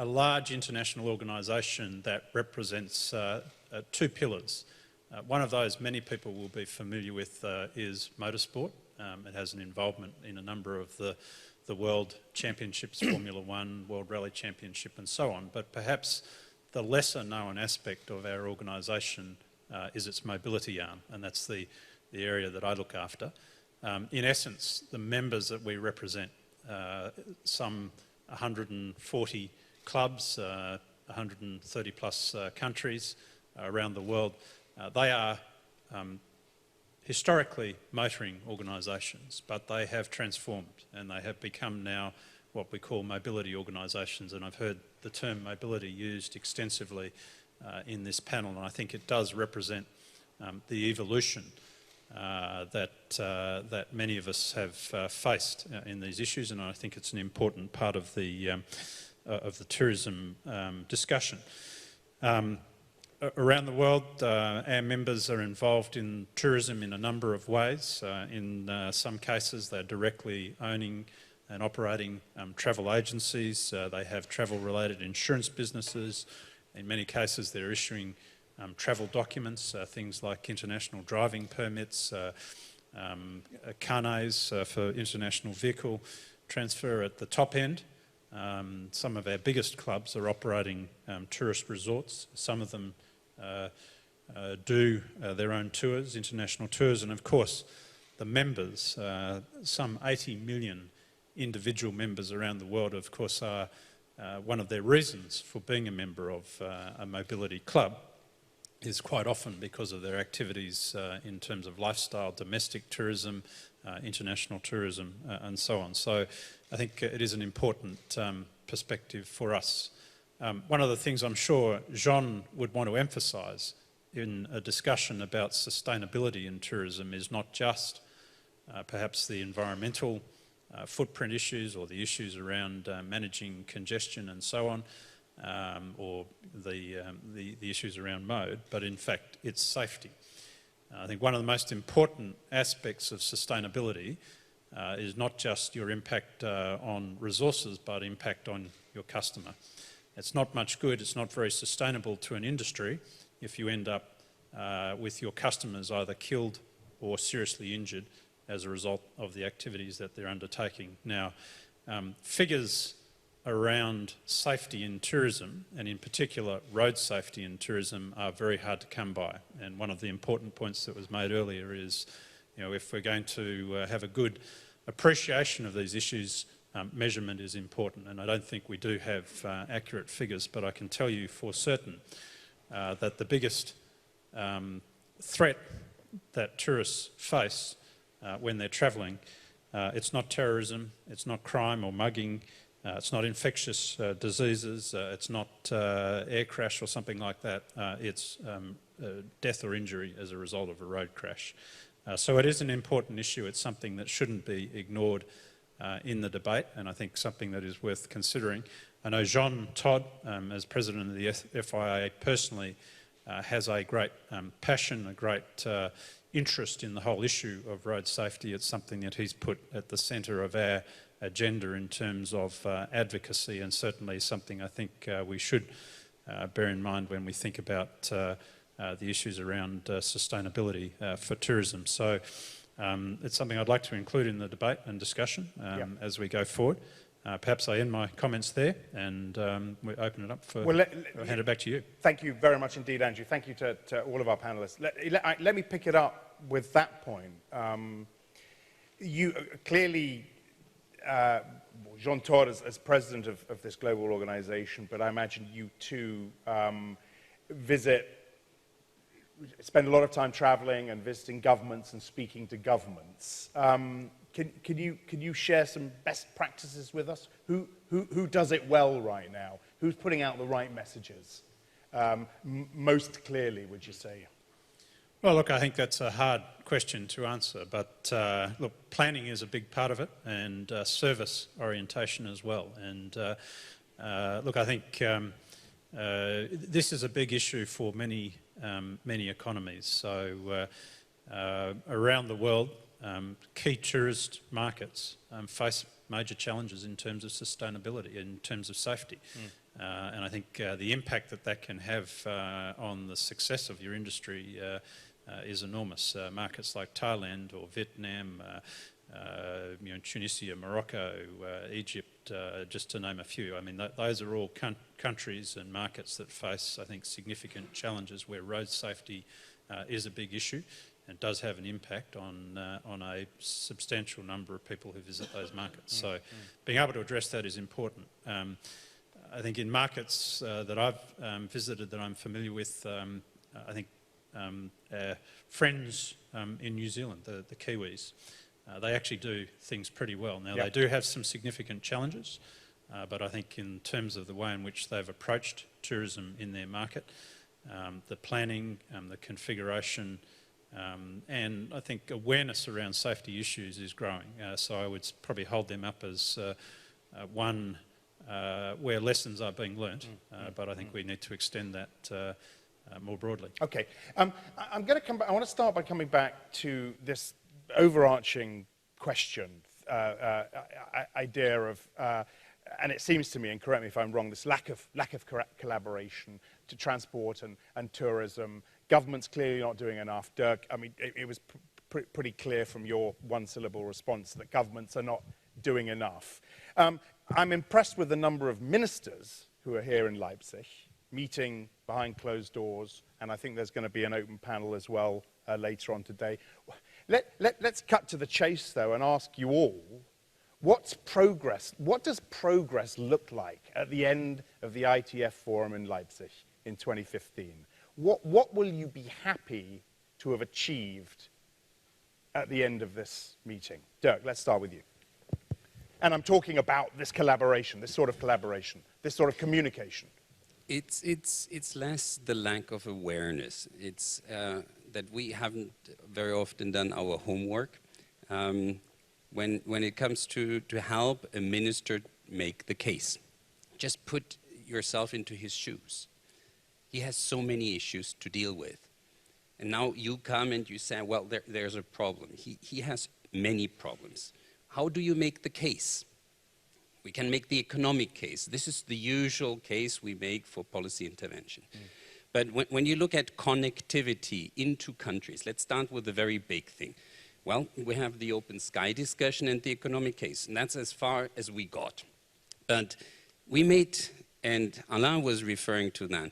large international organisation that represents 2 pillars. One of those many people will be familiar with is motorsport. It has an involvement in a number of the world championships, Formula One, World Rally Championship and so on. But perhaps the lesser known aspect of our organisation is its mobility arm, and that's the area that I look after. In essence, the members that we represent, some 140 clubs, 130 plus countries around the world, they are historically motoring organisations, but they have transformed and they have become now what we call mobility organisations, and I've heard the term mobility used extensively in this panel, and I think it does represent the evolution that many of us have faced in these issues, and I think it's an important part of the tourism discussion. Around the world, our members are involved in tourism in a number of ways. In some cases, they're directly owning and operating travel agencies. They have travel-related insurance businesses. In many cases, they're issuing travel documents, things like international driving permits, carnets for international vehicle transfer at the top end. Some of our biggest clubs are operating tourist resorts. Some of them do their own tours, international tours, and of course the members, some 80 million individual members around the world, of course, are one of their reasons for being a member of a mobility club is quite often because of their activities in terms of lifestyle, domestic tourism, international tourism, and so on. So I think it is an important perspective for us. One of the things I'm sure Jean would want to emphasise in a discussion about sustainability in tourism is not just perhaps the environmental footprint issues or the issues around managing congestion and so on, or the issues around mode, but in fact it's safety. I think one of the most important aspects of sustainability is not just your impact on resources, but impact on your customer. It's not much good, it's not very sustainable to an industry if you end up with your customers either killed or seriously injured as a result of the activities that they're undertaking. Now, figures around safety in tourism, and in particular road safety in tourism, are very hard to come by. And one of the important points that was made earlier is, you know, if we're going to have a good appreciation of these issues, measurement is important. And I don't think we do have accurate figures, but I can tell you for certain that the biggest threat that tourists face when they're travelling, it's not terrorism, it's not crime or mugging, it's not infectious diseases, it's not air crash or something like that, it's death or injury as a result of a road crash. So it is an important issue, it's something that shouldn't be ignored in the debate, and I think something that is worth considering. I know Jean Todd, as president of the FIA personally, has a great passion, a great interest in the whole issue of road safety. It's something that he's put at the centre of our agenda in terms of advocacy, and certainly something I think we should bear in mind when we think about the issues around sustainability for tourism. So it's something I'd like to include in the debate and discussion as we go forward. Perhaps I end my comments there and we open it up for, I'll hand it back to you. Thank you very much indeed, Andrew. Thank you to all of our panellists. Let me pick it up with that point. You clearly, Jean Torres as president of this global organization, but I imagine you too spend a lot of time traveling and visiting governments and speaking to governments. Can you share some best practices with us? Who does it well right now? Who's putting out the right messages most clearly, would you say? Well, look, I think that's a hard question to answer, but look, planning is a big part of it, and service orientation as well. And look, I think this is a big issue for many economies. So around the world, key tourist markets face major challenges in terms of sustainability, in terms of safety. And I think the impact that can have on the success of your industry is enormous. Markets like Thailand or Vietnam, Tunisia, Morocco, Egypt, just to name a few. I mean, those are all countries and markets that face, I think, significant challenges where road safety is a big issue and does have an impact on a substantial number of people who visit those markets. So being able to address that is important. I think in markets that I've visited that I'm familiar with, I think our friends in New Zealand, the Kiwis, they actually do things pretty well. Now, they do have some significant challenges, but I think in terms of the way in which they've approached tourism in their market, the planning, the configuration, and I think awareness around safety issues is growing. So I would probably hold them up as one where lessons are being learnt, but I think we need to extend that more broadly. Okay, I'm going to come back. I want to start by coming back to this overarching question, idea of, and it seems to me, and correct me if I'm wrong, this lack of collaboration to transport and tourism. Government's clearly not doing enough. Dirk, I mean, it was pretty clear from your one-syllable response that governments are not doing enough. I'm impressed with the number of ministers who are here in Leipzig, meeting behind closed doors, and I think there's going to be an open panel as well later on today. Let's cut to the chase, though, and ask you all, what's progress? What does progress look like at the end of the ITF Forum in Leipzig in 2015? What will you be happy to have achieved at the end of this meeting? Dirk, let's start with you. And I'm talking about this collaboration, this sort of communication. It's less the lack of awareness. It's that we haven't very often done our homework. When it comes to help a minister make the case, just put yourself into his shoes. He has so many issues to deal with. And now you come and you say, well, there's a problem. He has many problems. How do you make the case? We can make the economic case. This is the usual case we make for policy intervention. But when you look at connectivity into countries, let's start with the very big thing. Well, we have the open sky discussion and the economic case, and that's as far as we got. But we made, and Alain was referring to that,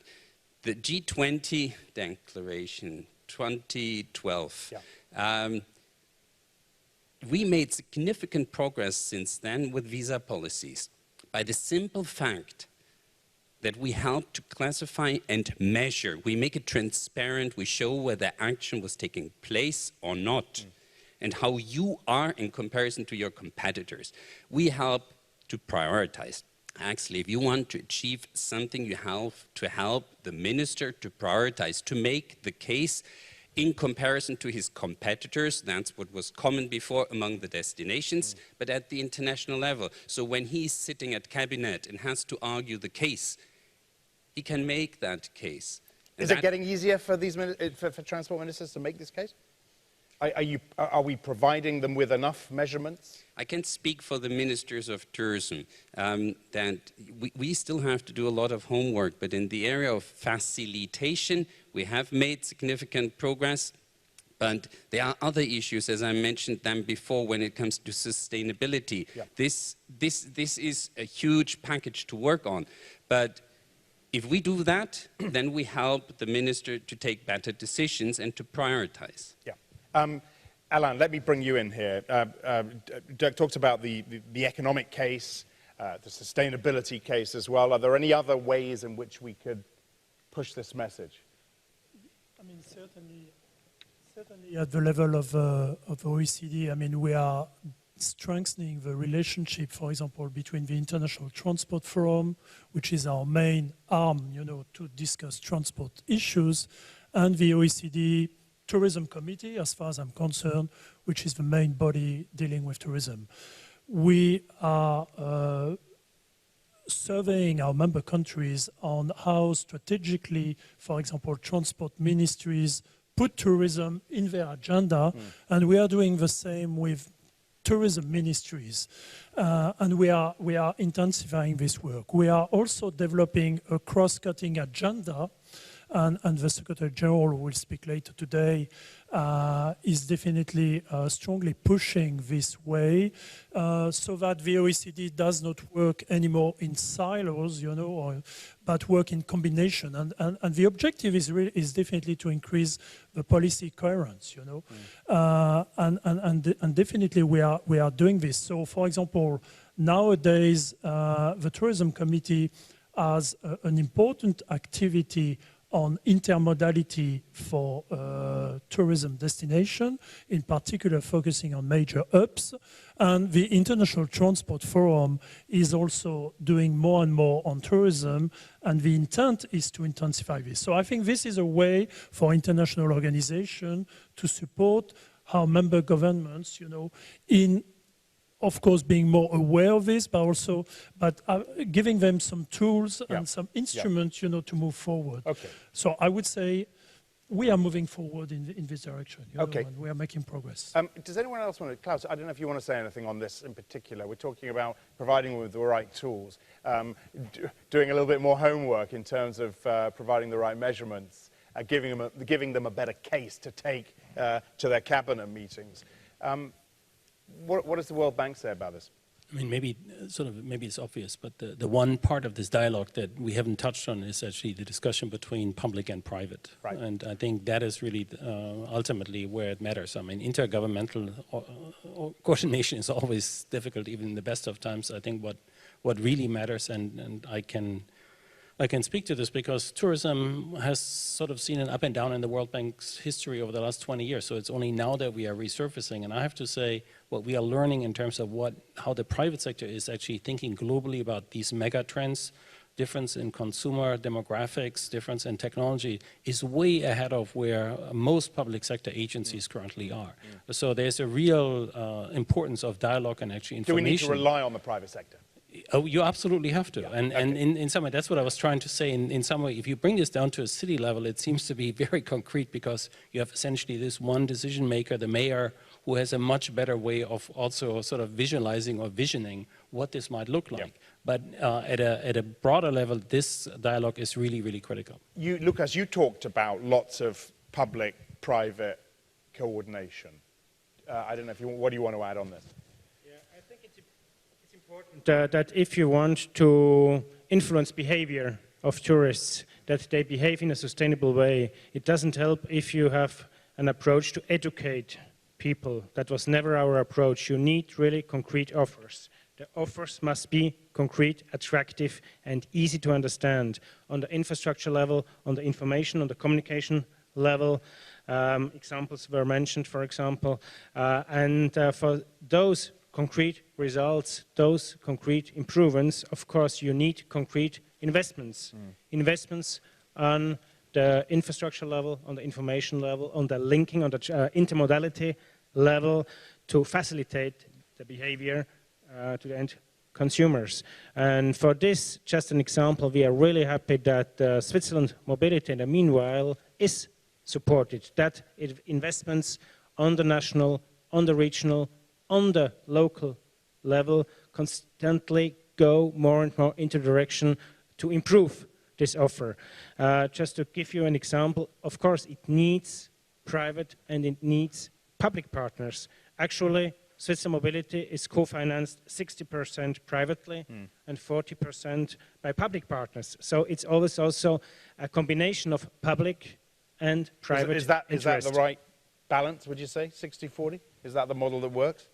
the G20 declaration 2012. Yeah. We made significant progress since then with visa policies by the simple fact that we help to classify and measure. We make it transparent. We show whether action was taking place or not and how you are in comparison to your competitors. We help to prioritize. Actually, if you want to achieve something, you have to help the minister to prioritize, to make the case in comparison to his competitors. That's what was common before among the destinations, but at the international level. So when he's sitting at cabinet and has to argue the case, he can make that case. Is it getting easier for these for transport ministers to make this case? Are we providing them with enough measurements? I can speak for the ministers of tourism that we still have to do a lot of homework, but in the area of facilitation, we have made significant progress. But there are other issues, as I mentioned them before, when it comes to sustainability. Yeah. This is a huge package to work on. But if we do that, then we help the minister to take better decisions and to prioritize. Yeah. Alain, let me bring you in here. Dirk talked about the economic case, the sustainability case as well. Are there any other ways in which we could push this message? I mean, certainly at the level of OECD, I mean, we are strengthening the relationship, for example, between the International Transport Forum, which is our main arm, you know, to discuss transport issues, and the OECD Tourism Committee, as far as I'm concerned, which is the main body dealing with tourism. We are surveying our member countries on how strategically, for example, transport ministries put tourism in their agenda, and we are doing the same with tourism ministries, and we are intensifying this work. We are also developing a cross-cutting agenda, and the Secretary General, who will speak later today, is definitely strongly pushing this way, so that the OECD does not work anymore in silos, you know, but work in combination. And the objective is definitely to increase the policy coherence, you know, and definitely we are doing this. So, for example, nowadays the Tourism Committee has an important activity on intermodality for tourism destination, in particular focusing on major hubs. And the International Transport Forum is also doing more and more on tourism, and the intent is to intensify this. So I think this is a way for international organizations to support how member governments, in, of course, being more aware of this, but also giving them some tools and some instruments, to move forward. Okay. So I would say we are moving forward in this direction. And we are making progress. Does anyone else want to, Klaus, I don't know if you want to say anything on this in particular. We're talking about providing them with the right tools, doing a little bit more homework in terms of providing the right measurements, giving them a better case to take to their cabinet meetings. What does the World Bank say about this? I mean, maybe it's obvious, but the one part of this dialogue that we haven't touched on is actually the discussion between public and private. Right. And I think that is really ultimately where it matters. I mean, intergovernmental coordination is always difficult, even in the best of times. I think what really matters, and I can speak to this because tourism has sort of seen an up and down in the World Bank's history over the last 20 years. So it's only now that we are resurfacing. And I have to say, what we are learning in terms of how the private sector is actually thinking globally about these mega trends, difference in consumer demographics, difference in technology, is way ahead of where most public sector agencies currently are. So there's a real importance of dialogue and actually information. Do we need to rely on the private sector? Oh, you absolutely have to. And in some way, that's what I was trying to say. In some way, if you bring this down to a city level, it seems to be very concrete because you have essentially this one decision maker, the mayor, who has a much better way of also sort of visualizing or visioning what this might look like. But at a broader level, this dialogue is really, really critical. Lucas, you talked about lots of public-private coordination. I don't know what do you want to add on this? That if you want to influence behavior of tourists, that they behave in a sustainable way, it doesn't help if you have an approach to educate people. That was never our approach. You need really concrete offers. The offers must be concrete, attractive, and easy to understand on the infrastructure level, on the information, on the communication level. Examples were mentioned, for example. For those concrete results, those concrete improvements, of course, you need concrete investments. Investments on the infrastructure level, on the information level, on the linking, on the intermodality level to facilitate the behavior to the end consumers. And for this, just an example, we are really happy that Switzerland Mobility in the meanwhile is supported, that investments on the national, on the regional, on the local level constantly go more and more into the direction to improve this offer. Just to give you an example, of course it needs private and it needs public partners. Actually, Switzerland Mobility is co-financed 60% privately and 40% by public partners. So it's always also a combination of public and private Is that the right balance, would you say, 60-40? Is that the model that works?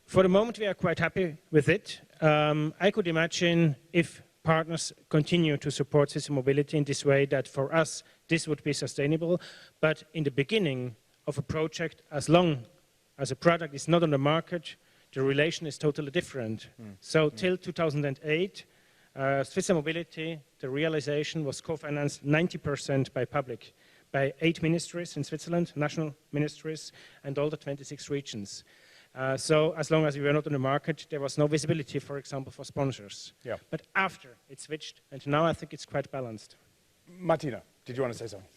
For the moment, we are quite happy with it. I could imagine if partners continue to support Switzerland Mobility in this way, that for us, this would be sustainable. But in the beginning of a project, as long as a product is not on the market, the relation is totally different. So till 2008, Switzerland Mobility, the realization was co-financed 90% by public, by 8 ministries in Switzerland, national ministries, and all the 26 regions. So as long as we were not on the market, there was no visibility, for example, for sponsors. But after it switched, and now I think it's quite balanced. Martina, did you want to say something?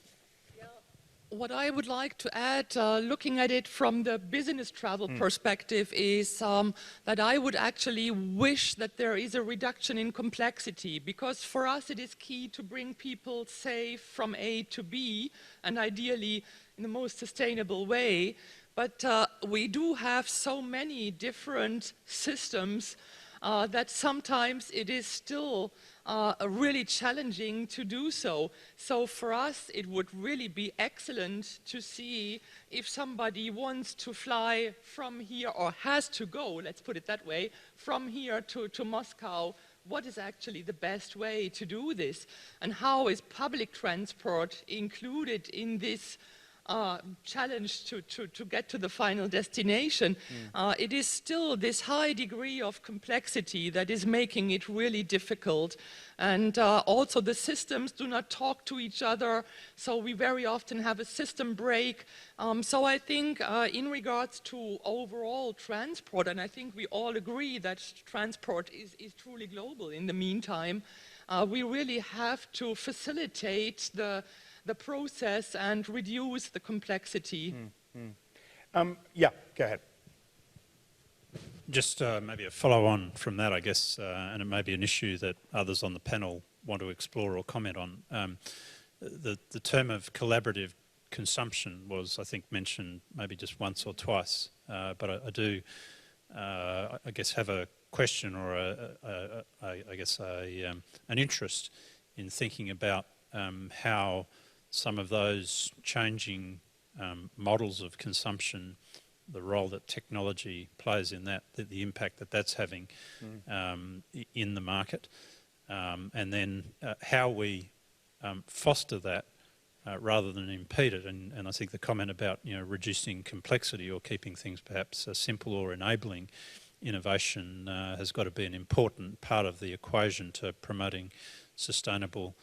What I would like to add, looking at it from the business travel perspective, is that I would actually wish that there is a reduction in complexity, because for us it is key to bring people safe from A to B, and ideally in the most sustainable way. But we do have so many different systems that sometimes it is still really challenging to do so. So for us, it would really be excellent to see if somebody wants to fly from here, or has to go, let's put it that way, from here to Moscow what is actually the best way to do this, and how is public transport included in this challenge to get to the final destination. It is still this high degree of complexity that is making it really difficult. And also the systems do not talk to each other, so we very often have a system break. So I think in regards to overall transport, and I think we all agree that transport is truly global in the meantime, we really have to facilitate the process and reduce the complexity. Yeah, go ahead. Just maybe a follow-on from that, I guess, and it may be an issue that others on the panel want to explore or comment on. The term of collaborative consumption was, I think, mentioned maybe just once or twice, but I do, I guess, have a question or an interest in thinking about how some of those changing models of consumption, the role that technology plays in that, the impact that that's having in the market, and then how we foster that rather than impede it. And I think the comment about reducing complexity or keeping things perhaps simple or enabling innovation has got to be an important part of the equation to promoting sustainable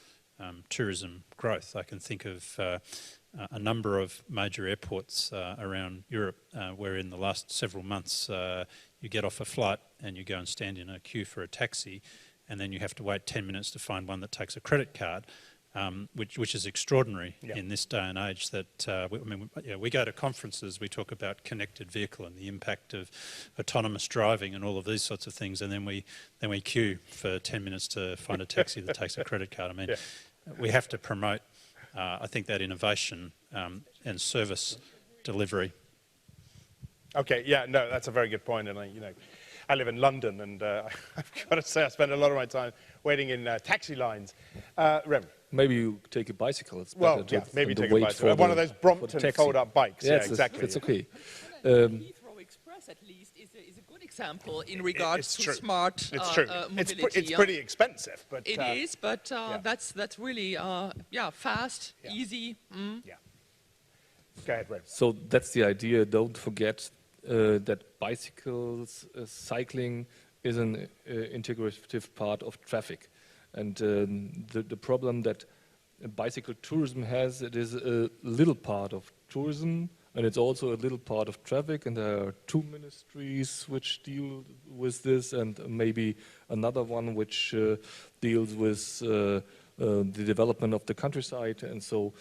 tourism growth. I can think of a number of major airports around Europe where in the last several months you get off a flight and you go and stand in a queue for a taxi, and then you have to wait 10 minutes to find one that takes a credit card, which is extraordinary in this day and age. That we go to conferences, we talk about connected vehicle and the impact of autonomous driving and all of these sorts of things, and then we queue for 10 minutes to find a taxi that takes a credit card. I mean, we have to promote, I think, that innovation and service delivery. Okay, yeah, no, that's a very good point. And I live in London, and I've got to say I spend a lot of my time waiting in taxi lines. Rem? Maybe you take a bicycle. It's well, yeah, maybe take a bicycle. One of those Brompton fold-up bikes. Yeah, exactly. That's okay. Heathrow Express, at least, is a good example in regards to smart mobility. It's pretty expensive, but it is. But that's really fast, easy. Yeah. Go ahead, Rem. So that's the idea. Don't forget that bicycles, cycling is an integrative part of traffic. And the problem that bicycle tourism has, it is a little part of tourism, and it's also a little part of traffic, and there are two ministries which deal with this, and maybe another one which deals with the development of the countryside, and so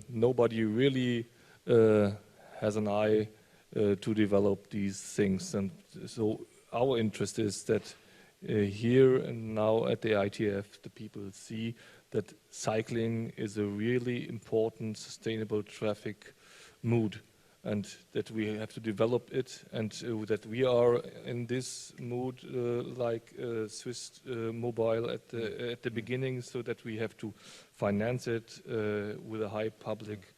nobody really has an eye to develop these things. And so our interest is that here and now at the ITF, the people see that cycling is a really important sustainable traffic mood, and that we have to develop it, and that we are in this mood like Swiss Mobile at the beginning, so that we have to finance it with a high public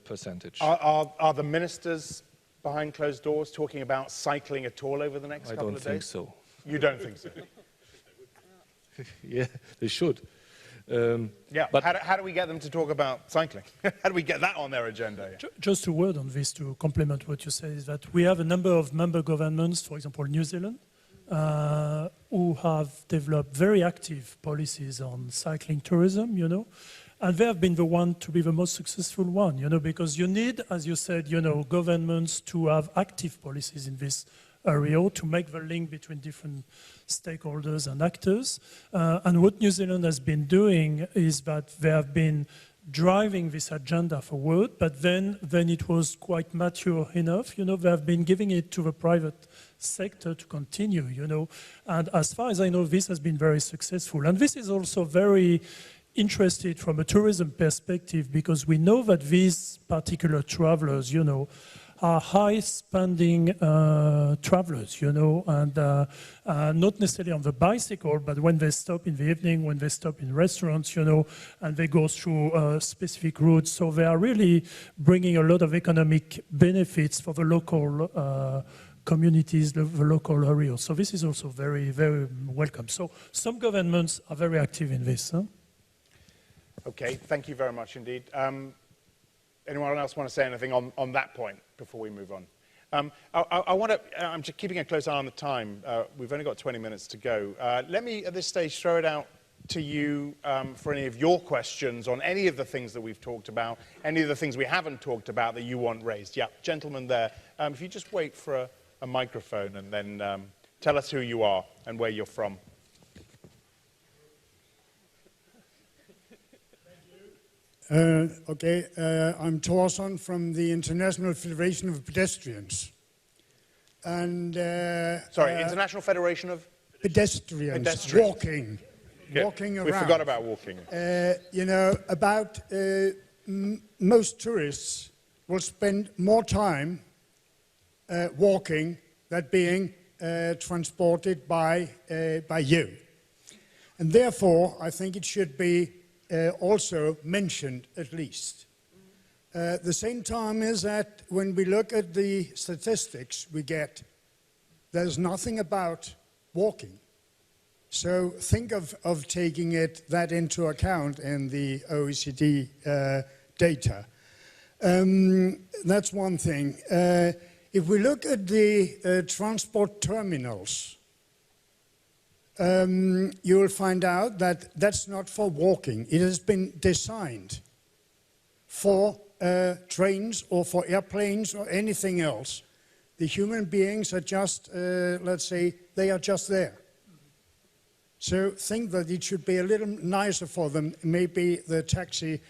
percentage. Are the ministers behind closed doors talking about cycling at all over the next couple of days? I don't think so. You don't think so? Yeah, they should. But how do we get them to talk about cycling? How do we get that on their agenda? Yeah. Just a word on this to complement what you said, is that we have a number of member governments, for example, New Zealand, who have developed very active policies on cycling tourism, and they have been the one to be the most successful one, because you need, as you said, governments to have active policies in this area to make the link between different stakeholders and actors. And what New Zealand has been doing is that they have been driving this agenda forward, but then it was quite mature enough. They have been giving it to the private sector to continue, And as far as I know, this has been very successful. And this is also very interesting from a tourism perspective, because we know that these particular travelers, are high-spending travelers, and not necessarily on the bicycle, but when they stop in the evening, when they stop in restaurants, and they go through specific routes. So they are really bringing a lot of economic benefits for the local communities, the local areas. So this is also very, very welcome. So some governments are very active in this. Huh? Okay, thank you very much indeed. Anyone else want to say anything on that point before we move on? I'm just keeping a close eye on the time. We've only got 20 minutes to go. Let me, at this stage, throw it out to you for any of your questions on any of the things that we've talked about, any of the things we haven't talked about that you want raised. Yeah, gentleman there. If you just wait for a microphone and then tell us who you are and where you're from. I'm Torres from the International Federation of Pedestrians. And sorry, International Federation of Pedestrians. Walking. Yeah, walking around. We forgot about walking. You know, about most tourists will spend more time walking than being transported by you. And therefore, I think it should be also mentioned at least. The same time is that when we look at the statistics we get, there's nothing about walking. So think of taking that into account in the OECD data. That's one thing. If we look at the transport terminals, you will find out that that's not for walking. It has been designed for trains or for airplanes or anything else. The human beings are just, let's say, they are just there. So think that it should be a little nicer for them. Maybe the taxi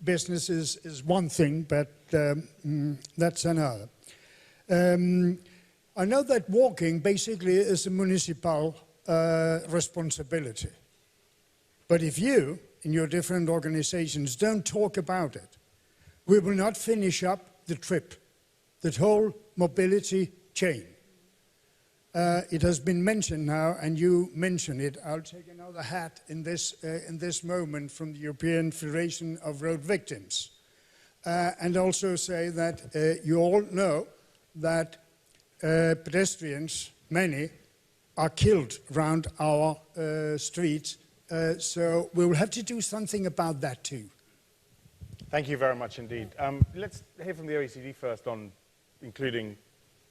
business is one thing, but that's another. I know that walking basically is a municipal responsibility. But if you, in your different organizations, don't talk about it, we will not finish up the trip, that whole mobility chain. It has been mentioned now, and you mentioned it. I'll take another hat in this moment from the European Federation of Road Victims. And also say that you all know that pedestrians, many, are killed around our streets. So we will have to do something about that too. Thank you very much indeed. Let's hear from the OECD first on including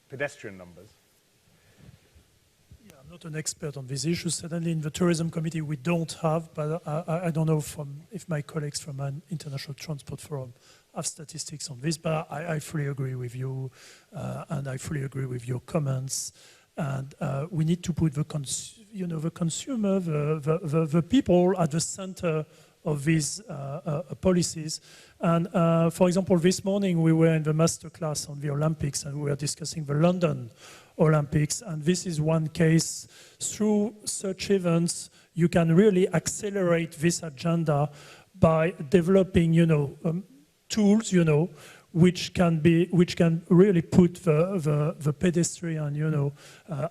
pedestrian numbers. Yeah, I'm not an expert on these issues. Certainly in the tourism committee we don't have, but I don't know if my colleagues from an International Transport Forum have statistics on this, but I fully agree with you, and I fully agree with your comments. And we need to put the consumer, the people at the center of these policies. And for example, this morning we were in the masterclass on the Olympics, and we were discussing the London Olympics. And this is one case. Through such events, you can really accelerate this agenda by developing, tools, which can really put the pedestrian,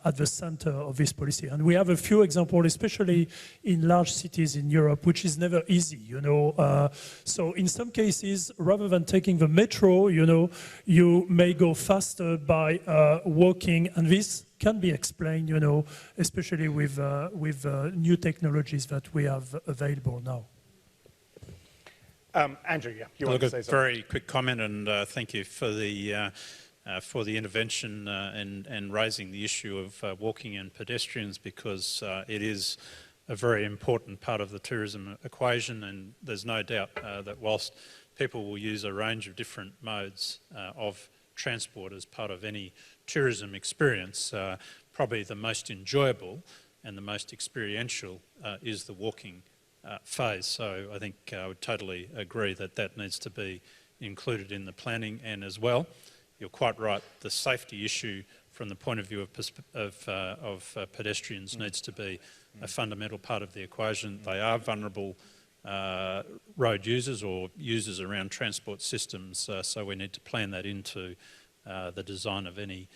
at the center of this policy. And we have a few examples, especially in large cities in Europe, which is never easy, So in some cases, rather than taking the metro, you may go faster by walking, and this can be explained, especially with new technologies that we have available now. Andrew, yeah, you want to say something? Very quick comment, and thank you for the intervention and raising the issue of walking and pedestrians, because it is a very important part of the tourism equation, and there's no doubt that whilst people will use a range of different modes of transport as part of any tourism experience, probably the most enjoyable and the most experiential is the walking phase. So I think I would totally agree that that needs to be included in the planning. And as well, you're quite right, the safety issue from the point of view of pedestrians needs to be a fundamental part of the equation. They are vulnerable road users or users around transport systems, so we need to plan that into the design of any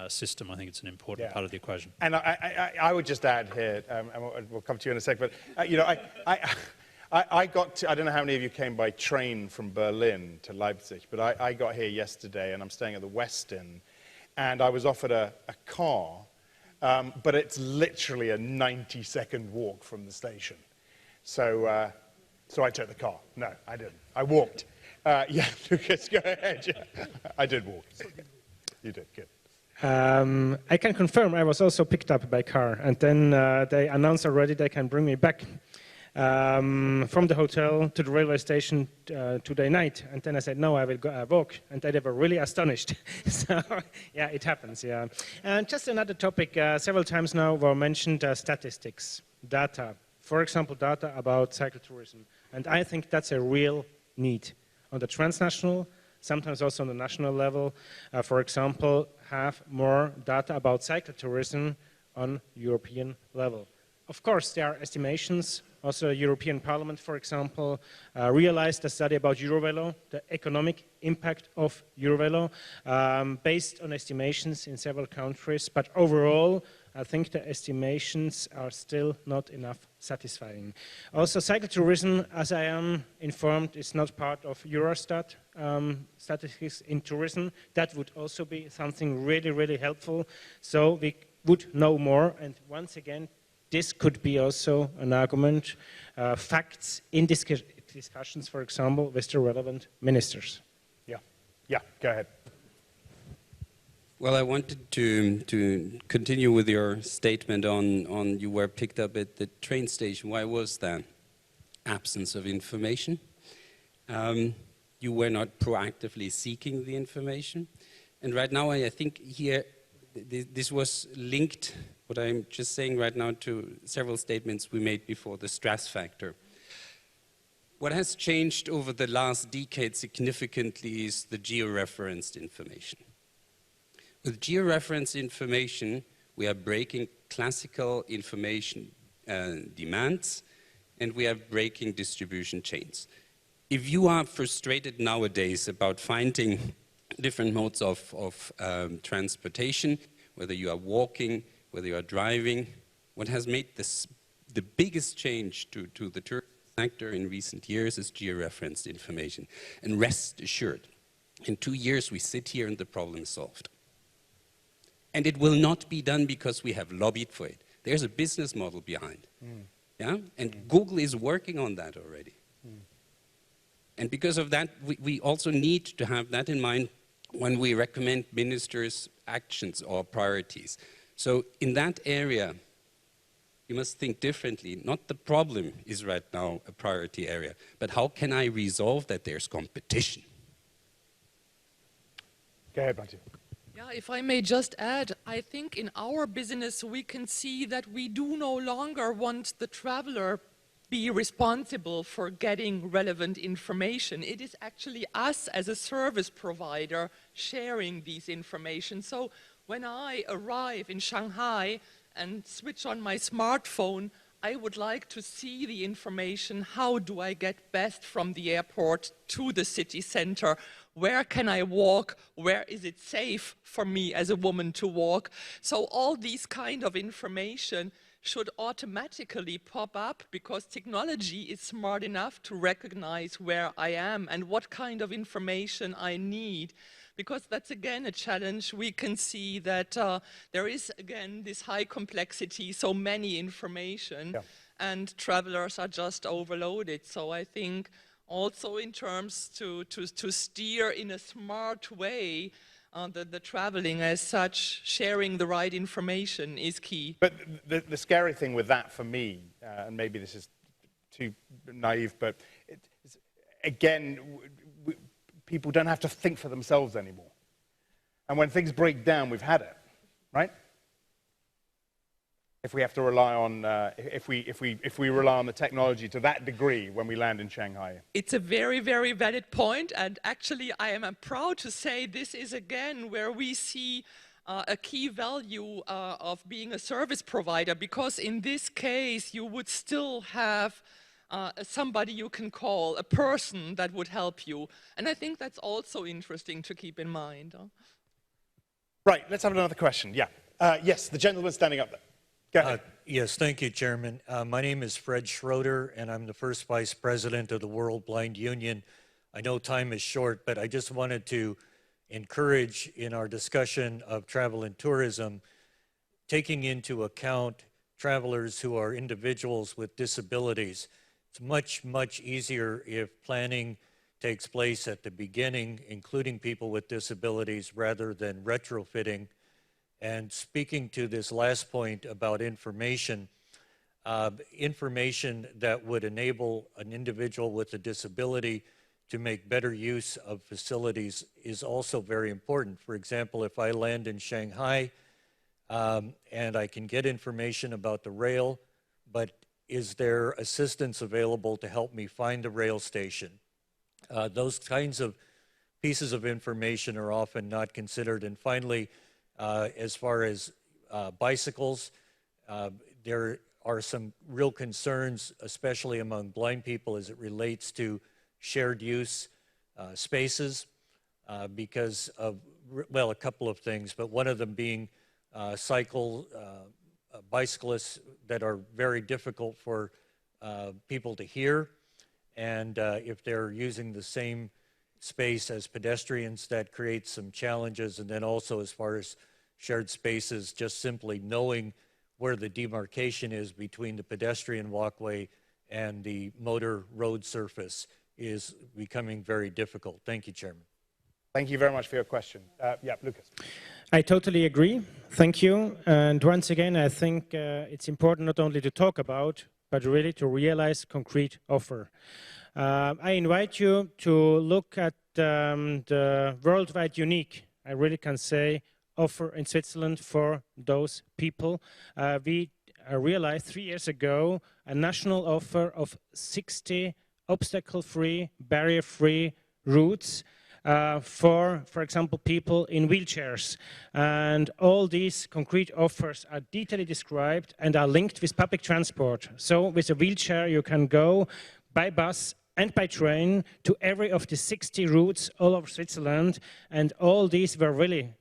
system. I think it's an important part of the equation. And I would just add here, and we'll come to you in a sec, but I got to, I don't know how many of you came by train from Berlin to Leipzig, but I got here yesterday and I'm staying at the Westin, and I was offered a car, but it's literally a 90-second walk from the station. So, so I took the car. No, I didn't. I walked. Yeah, Lucas, go ahead. I did walk. You did, good. I can confirm I was also picked up by car, and then they announced already they can bring me back from the hotel to the railway station today night. And then I said, no, I will go walk. And they were really astonished. So, yeah, it happens, yeah. And just another topic, several times now were mentioned statistics, data. For example, data about cycle tourism. And I think that's a real need on the transnational, sometimes also on the national level. For example, have more data about cycle tourism on European level. Of course, there are estimations. Also, European Parliament, for example, realized a study about Eurovelo, the economic impact of Eurovelo, based on estimations in several countries. But overall, I think the estimations are still not enough satisfying. Also, cycle tourism, as I am informed, is not part of Eurostat statistics in tourism. That would also be something really, really helpful. So we would know more. And once again, this could be also an argument, facts in discussions, for example, with the relevant ministers. Yeah, go ahead. Well, I wanted to continue with your statement on you were picked up at the train station. Why was that? Absence of information. You were not proactively seeking the information. And right now, I think here, this was linked, what I'm just saying right now, to several statements we made before, the stress factor. What has changed over the last decade significantly is the georeferenced information. With georeferenced information, we are breaking classical information demands, and we are breaking distribution chains. If you are frustrated nowadays about finding different modes of transportation, whether you are walking, whether you are driving, what has made this the biggest change to the tourism sector in recent years is georeferenced information. And rest assured, in 2 years we sit here and the problem is solved. And it will not be done because we have lobbied for it. There's a business model behind. Yeah? And Google is working on that already. And because of that, we also need to have that in mind when we recommend ministers' actions or priorities. So in that area, you must think differently. Not the problem is right now a priority area, but how can I resolve that there's competition? Go ahead, Martin. Yeah, if I may just add, I think in our business we can see that we do no longer want the traveler be responsible for getting relevant information. It is actually us as a service provider sharing these information. So when I arrive in Shanghai and switch on my smartphone, I would like to see the information. How do I get best from the airport to the city center? Where can I walk? Where is it safe for me as a woman to walk? So all these kind of information should automatically pop up because technology is smart enough to recognize where I am and what kind of information I need. Because that's again a challenge. We can see that there is again this high complexity, so many information, and travelers are just overloaded. So I think also in terms to steer in a smart way, the traveling as such, sharing the right information is key. But the scary thing with that for me, and maybe this is too naive, but again, people don't have to think for themselves anymore. And when things break down, we've had it, right? If we have to rely on, if we rely on the technology to that degree when we land in Shanghai. It's a very, very valid point, and actually I am proud to say this is again where we see a key value of being a service provider, because in this case you would still have somebody you can call, a person that would help you. And I think that's also interesting to keep in mind. Right, let's have another question. Yeah. Yes, the gentleman standing up there. Go ahead. Yes, thank you, Chairman. My name is Fred Schroeder, and I'm the first Vice President of the World Blind Union. I know time is short, but I just wanted to encourage in our discussion of travel and tourism, taking into account travelers who are individuals with disabilities. It's much, much easier if planning takes place at the beginning, including people with disabilities, rather than retrofitting. And speaking to this last point about information, information that would enable an individual with a disability to make better use of facilities is also very important. For example, if I land in Shanghai and I can get information about the rail, but is there assistance available to help me find the rail station? Those kinds of pieces of information are often not considered. And finally, as far as bicycles, there are some real concerns, especially among blind people, as it relates to shared use spaces because of, well, a couple of things, but one of them being bicyclists that are very difficult for people to hear. And if they're using the same space as pedestrians, that creates some challenges. And then also as far as shared spaces, just simply knowing where the demarcation is between the pedestrian walkway and the motor road surface is becoming very difficult. Thank you, Chairman. Thank you very much for your question. Yeah, Lucas. I totally agree. Thank you. And once again, I think it's important not only to talk about, but really to realize concrete offer. I invite you to look at the worldwide unique, I really can say, offer in Switzerland for those people. We realized 3 years ago a national offer of 60 obstacle-free, barrier-free routes for example, people in wheelchairs. And all these concrete offers are detailedly described and are linked with public transport. So with a wheelchair, you can go by bus and by train to every of the 60 routes all over Switzerland. And all these were really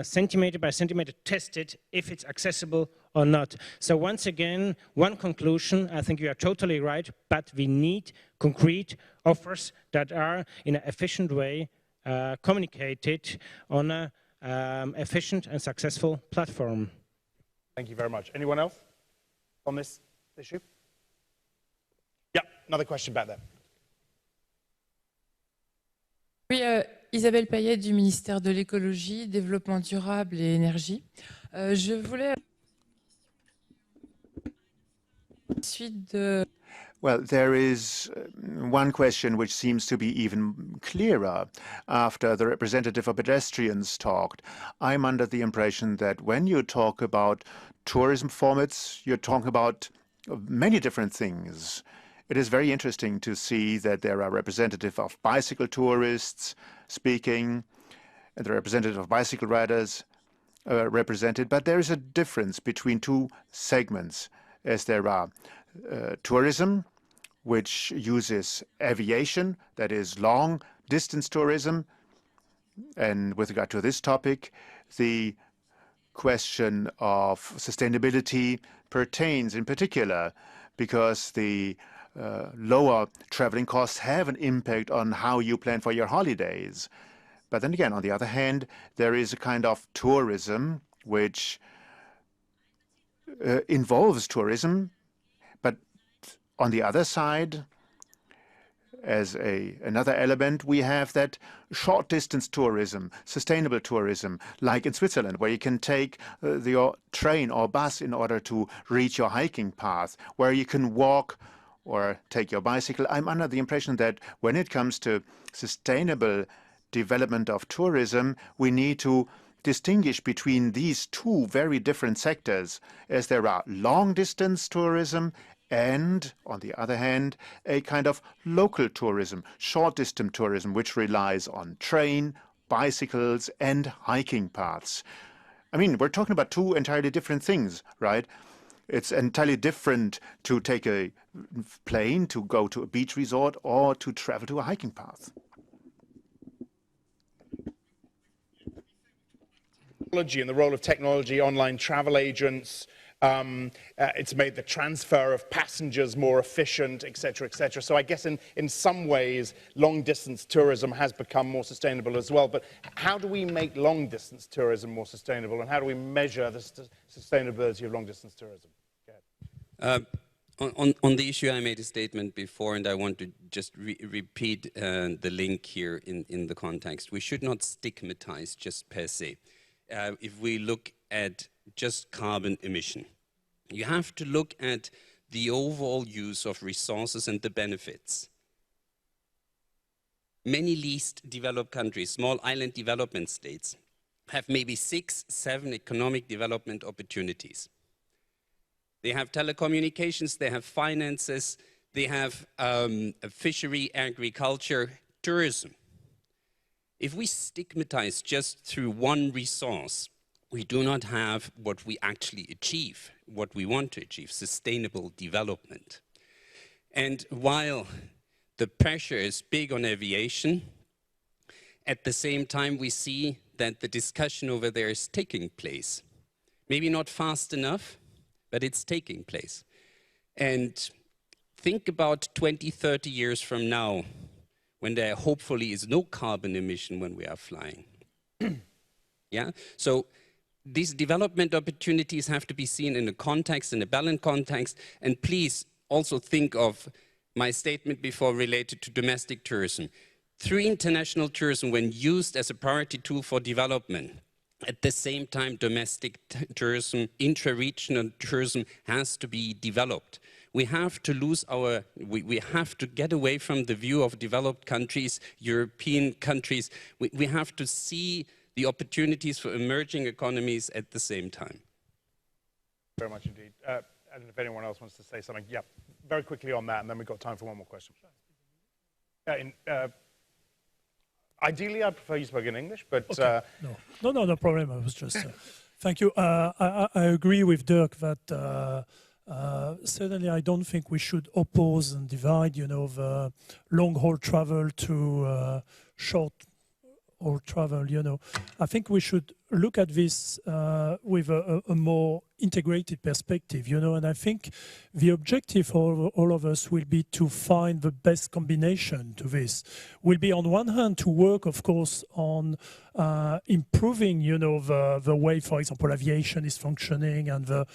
centimeter by centimeter tested if it's accessible or not. So once again, one conclusion, I think you are totally right, but we need concrete offers that are in an efficient way communicated on an efficient and successful platform. Thank you very much. Anyone else on this issue? Yeah, another question back there. Oui, Isabelle Payet du ministère de l'écologie, développement durable et énergie. Je voulais suite de Well, there is one question which seems to be even clearer after the representative of pedestrians talked. I'm under the impression that when you talk about tourism formats, you're talking about many different things. It is very interesting to see that there are representatives of bicycle tourists speaking, and the representative of bicycle riders represented, but there is a difference between two segments, as there are tourism, which uses aviation, that is long-distance tourism. And with regard to this topic, the question of sustainability pertains in particular because the lower traveling costs have an impact on how you plan for your holidays. But then again, on the other hand, there is a kind of tourism which involves tourism, but on the other side, as another element, we have that short-distance tourism, sustainable tourism, like in Switzerland, where you can take your train or bus in order to reach your hiking path, where you can walk or take your bicycle. I'm under the impression that when it comes to sustainable development of tourism, we need to distinguish between these two very different sectors, as there are long-distance tourism and, on the other hand, a kind of local tourism, short-distance tourism, which relies on train, bicycles, and hiking paths. I mean, we're talking about two entirely different things, right? It's entirely different to take a plane to go to a beach resort or to travel to a hiking path. Technology and the role of technology, online travel agents, It's made the transfer of passengers more efficient, et cetera, et cetera. So I guess in some ways, long-distance tourism has become more sustainable as well. But how do we make long-distance tourism more sustainable, and how do we measure the sustainability of long-distance tourism? Go ahead. On the issue, I made a statement before, and I want to just repeat the link here in the context. We should not stigmatize just per se. If we look at just carbon emission, you have to look at the overall use of resources and the benefits. Many least developed countries, small island development states, have maybe 6, 7 economic development opportunities. They have telecommunications, they have finances, they have fishery, agriculture, tourism. If we stigmatize just through one resource, we do not have what we actually achieve, what we want to achieve, sustainable development. And while the pressure is big on aviation, at the same time we see that the discussion over there is taking place. Maybe not fast enough, but it's taking place. And think about 20, 30 years from now, when there hopefully is no carbon emission when we are flying. Yeah? So these development opportunities have to be seen in a context, in a balanced context, and please also think of my statement before related to domestic tourism. Through international tourism, when used as a priority tool for development, at the same time, domestic tourism, intra-regional tourism has to be developed. We have to we have to get away from the view of developed countries, European countries. We have to see the opportunities for emerging economies at the same time. Very much indeed. I don't know if anyone else wants to say something. Yeah, very quickly on that, and then we've got time for one more question. Ideally, I prefer you spoke in English, but... Okay. No problem. I was just... thank you. I agree with Dirk that certainly I don't think we should oppose and divide, the long-haul travel to short-haul travel, I think we should look at this with a more integrated perspective, and I think the objective for all of us will be to find the best combination to this. Will be on one hand to work, of course, on improving, the way, for example, aviation is functioning and the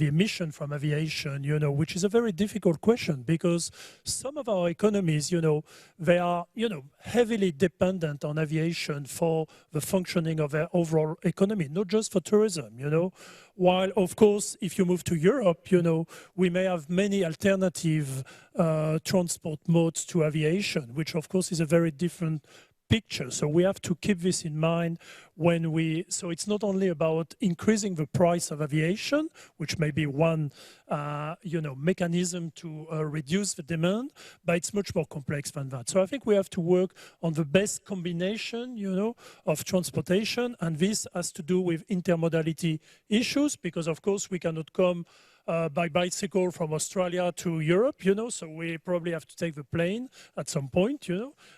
emission from aviation, which is a very difficult question because some of our economies, they are, heavily dependent on aviation for the functioning of their overall economy, not just for tourism, While, of course, if you move to Europe, we may have many alternative transport modes to aviation, which, of course, is a very different picture. So we have to keep this in mind when so it's not only about increasing the price of aviation, which may be one, mechanism to reduce the demand, but it's much more complex than that. So I think we have to work on the best combination, of transportation, and this has to do with intermodality issues, because of course we cannot come by bicycle from Australia to Europe, so we probably have to take the plane at some point,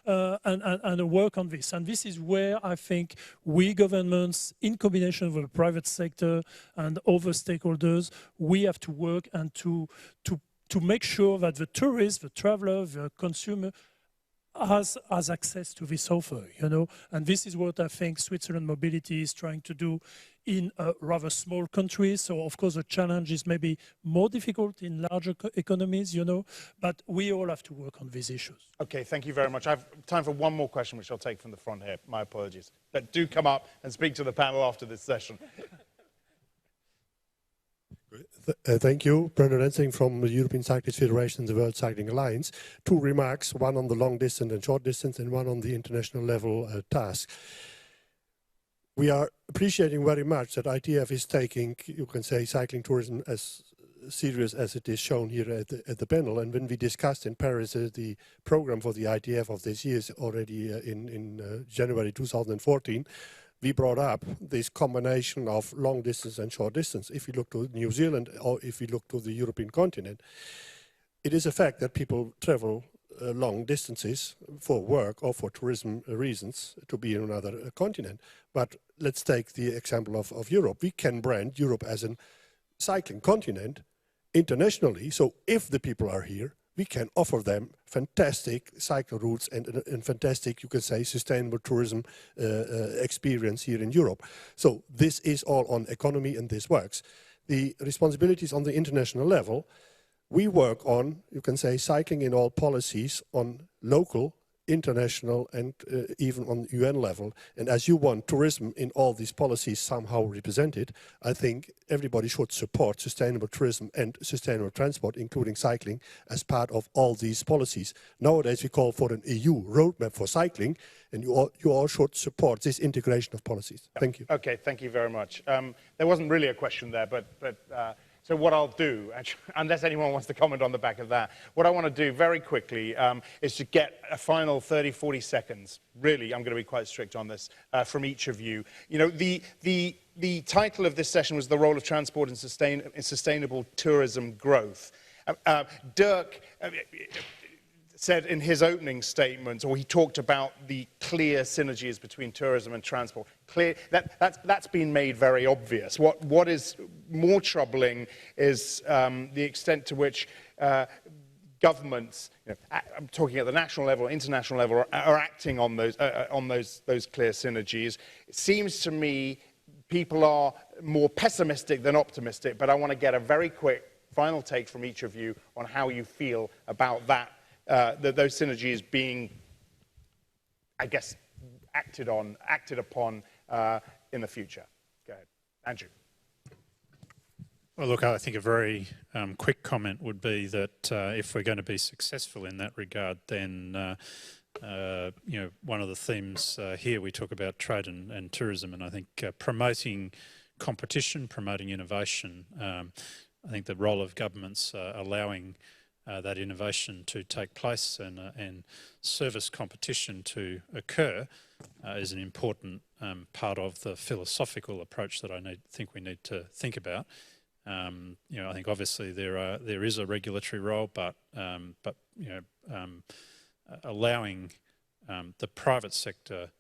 and work on this. And this is where I think we governments, in combination with the private sector and other stakeholders, we have to work and to make sure that the tourist, the traveler, the consumer has access to this offer, and this is what I think Switzerland Mobility is trying to do in a rather small country. So of course the challenge is maybe more difficult in larger economies, but we all have to work on these issues. Okay, thank you very much. I have time for one more question, which I'll take from the front here. My apologies. But do come up and speak to the panel after this session. Thank you. Brendan Ensing from the European Cyclists Federation and the World Cycling Alliance. 2 remarks, one on the long distance and short distance and one on the international level task. We are appreciating very much that ITF is taking, you can say, cycling tourism as serious as it is shown here at the panel. And when we discussed in Paris the program for the ITF of this year already in January 2014, we brought up this combination of long distance and short distance. If we look to New Zealand or if we look to the European continent, it is a fact that people travel long distances for work or for tourism reasons to be in another continent. But let's take the example of Europe. We can brand Europe as a cycling continent internationally. So if the people are here, we can offer them fantastic cycle routes and fantastic, you could say, sustainable tourism experience here in Europe. So this is all on economy and this works. The responsibilities on the international level, we work on, you can say, cycling in all policies on local, international and even on UN level. And as you want tourism in all these policies somehow represented, I think everybody should support sustainable tourism and sustainable transport, including cycling, as part of all these policies. Nowadays we call for an EU roadmap for cycling, and you all should support this integration of policies. Thank you. Okay, thank you very much. There wasn't really a question there, but so what I'll do, actually, unless anyone wants to comment on the back of that, what I want to do very quickly is to get a final 30, 40 seconds. Really, I'm going to be quite strict on this, from each of you. You know, the title of this session was The Role of Transport in Sustainable Tourism Growth. Dirk said in his opening statement, or he talked about the clear synergies between tourism and transport. That's been made very obvious. What is more troubling is the extent to which governments, I'm talking at the national level, international level, are acting on those clear synergies. It seems to me people are more pessimistic than optimistic, but I want to get a very quick final take from each of you on how you feel about that. Those synergies being, I guess, acted upon in the future. Go ahead. Andrew. Well, look, I think a very quick comment would be that if we're going to be successful in that regard, then you know, one of the themes here we talk about trade and tourism, and I think promoting competition, promoting innovation. I think the role of governments allowing that innovation to take place and service competition to occur is an important part of the philosophical approach that I think we need to think about. You know, I think obviously there is a regulatory role, but you know, allowing the private sector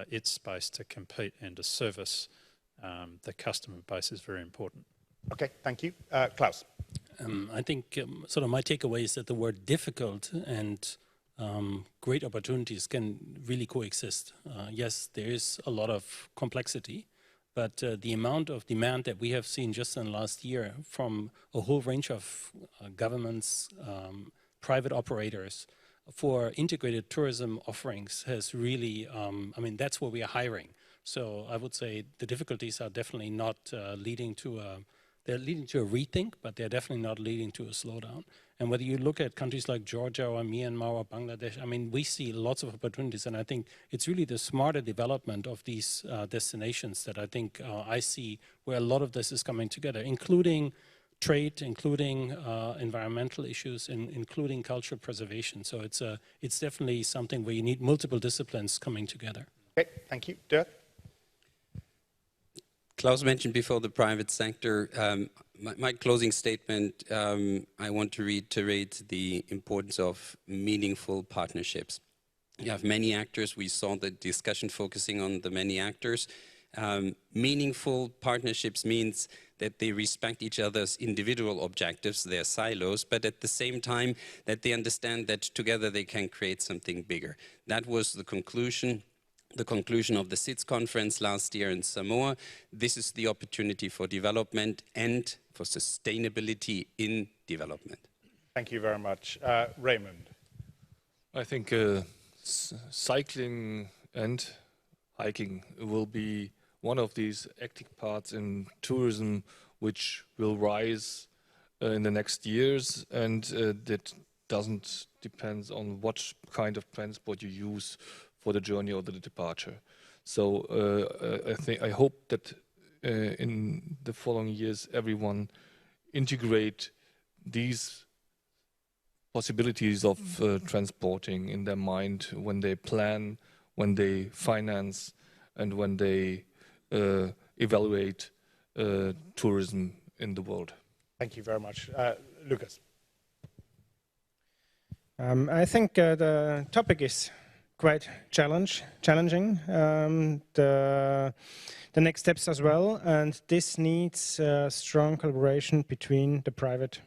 its space to compete and to service the customer base is very important. Okay, thank you. Klaus. I think sort of my takeaway is that the word difficult and great opportunities can really coexist. Yes, there is a lot of complexity, but the amount of demand that we have seen just in the last year from a whole range of governments, private operators for integrated tourism offerings has really, I mean, that's where we are hiring. So I would say the difficulties are definitely not leading to they're leading to a rethink, but they're definitely not leading to a slowdown. And whether you look at countries like Georgia or Myanmar or Bangladesh, I mean, we see lots of opportunities, and I think it's really the smarter development of these destinations that I think I see where a lot of this is coming together, including trade, including environmental issues, and including cultural preservation. So it's definitely something where you need multiple disciplines coming together. Okay, thank you. Dirk? Klaus mentioned before the private sector. My closing statement, I want to reiterate the importance of meaningful partnerships. You have many actors. We saw the discussion focusing on the many actors. Meaningful partnerships means that they respect each other's individual objectives, their silos, but at the same time that they understand that together they can create something bigger. That was the conclusion of the SITS conference last year in Samoa. This is the opportunity for development and for sustainability in development. Thank you very much. Raymond. I think cycling and hiking will be one of these active parts in tourism which will rise in the next years, and that doesn't depend on what kind of transport you use for the journey or the departure. So I hope that in the following years everyone integrate these possibilities of transporting in their mind when they plan, when they finance, and when they evaluate tourism in the world. Thank you very much. Lucas. I think the topic is quite challenging, the next steps as well, and this needs strong collaboration between the private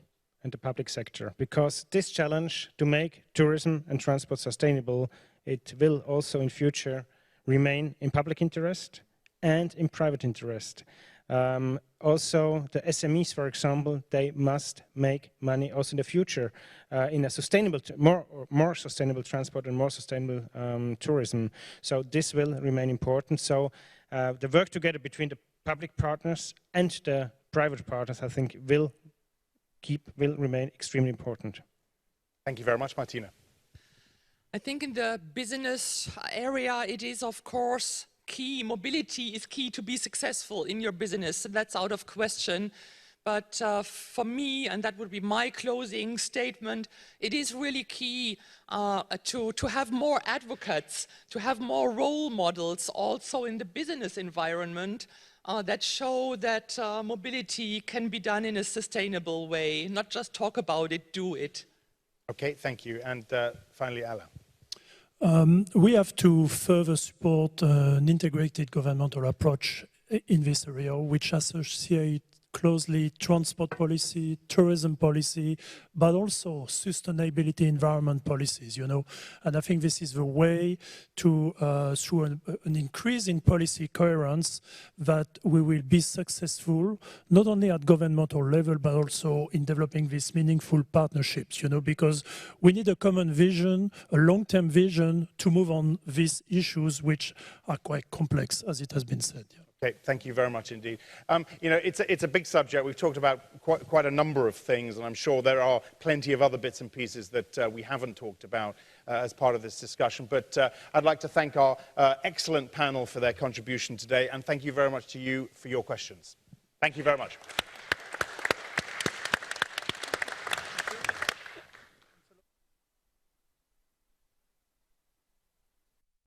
and the public sector, because this challenge to make tourism and transport sustainable, it will also in future remain in public interest and in private interest. Also, the SMEs, for example, they must make money also in the future in a sustainable, more sustainable transport and more sustainable tourism. So this will remain important. So the work together between the public partners and the private partners, I think, will remain extremely important. Thank you very much, Martina. I think in the business area, it is, of course, key. Mobility is key to be successful in your business. That's out of question. But for me, and that would be my closing statement, it is really key to have more advocates, to have more role models also in the business environment that show that mobility can be done in a sustainable way, not just talk about it, do it. Okay, thank you. And finally, Alain. We have to further support an integrated governmental approach in this area, which associates closely transport policy, tourism policy, but also sustainability environment policies, you know. And I think this is the way to, through an increase in policy coherence, that we will be successful, not only at governmental level, but also in developing these meaningful partnerships, you know, because we need a common vision, a long-term vision to move on these issues, which are quite complex, as it has been said. Yeah. Okay, thank you very much indeed. You know, it's a big subject. We've talked about quite a number of things, and I'm sure there are plenty of other bits and pieces that we haven't talked about as part of this discussion. But I'd like to thank our excellent panel for their contribution today, and thank you very much to you for your questions. Thank you very much.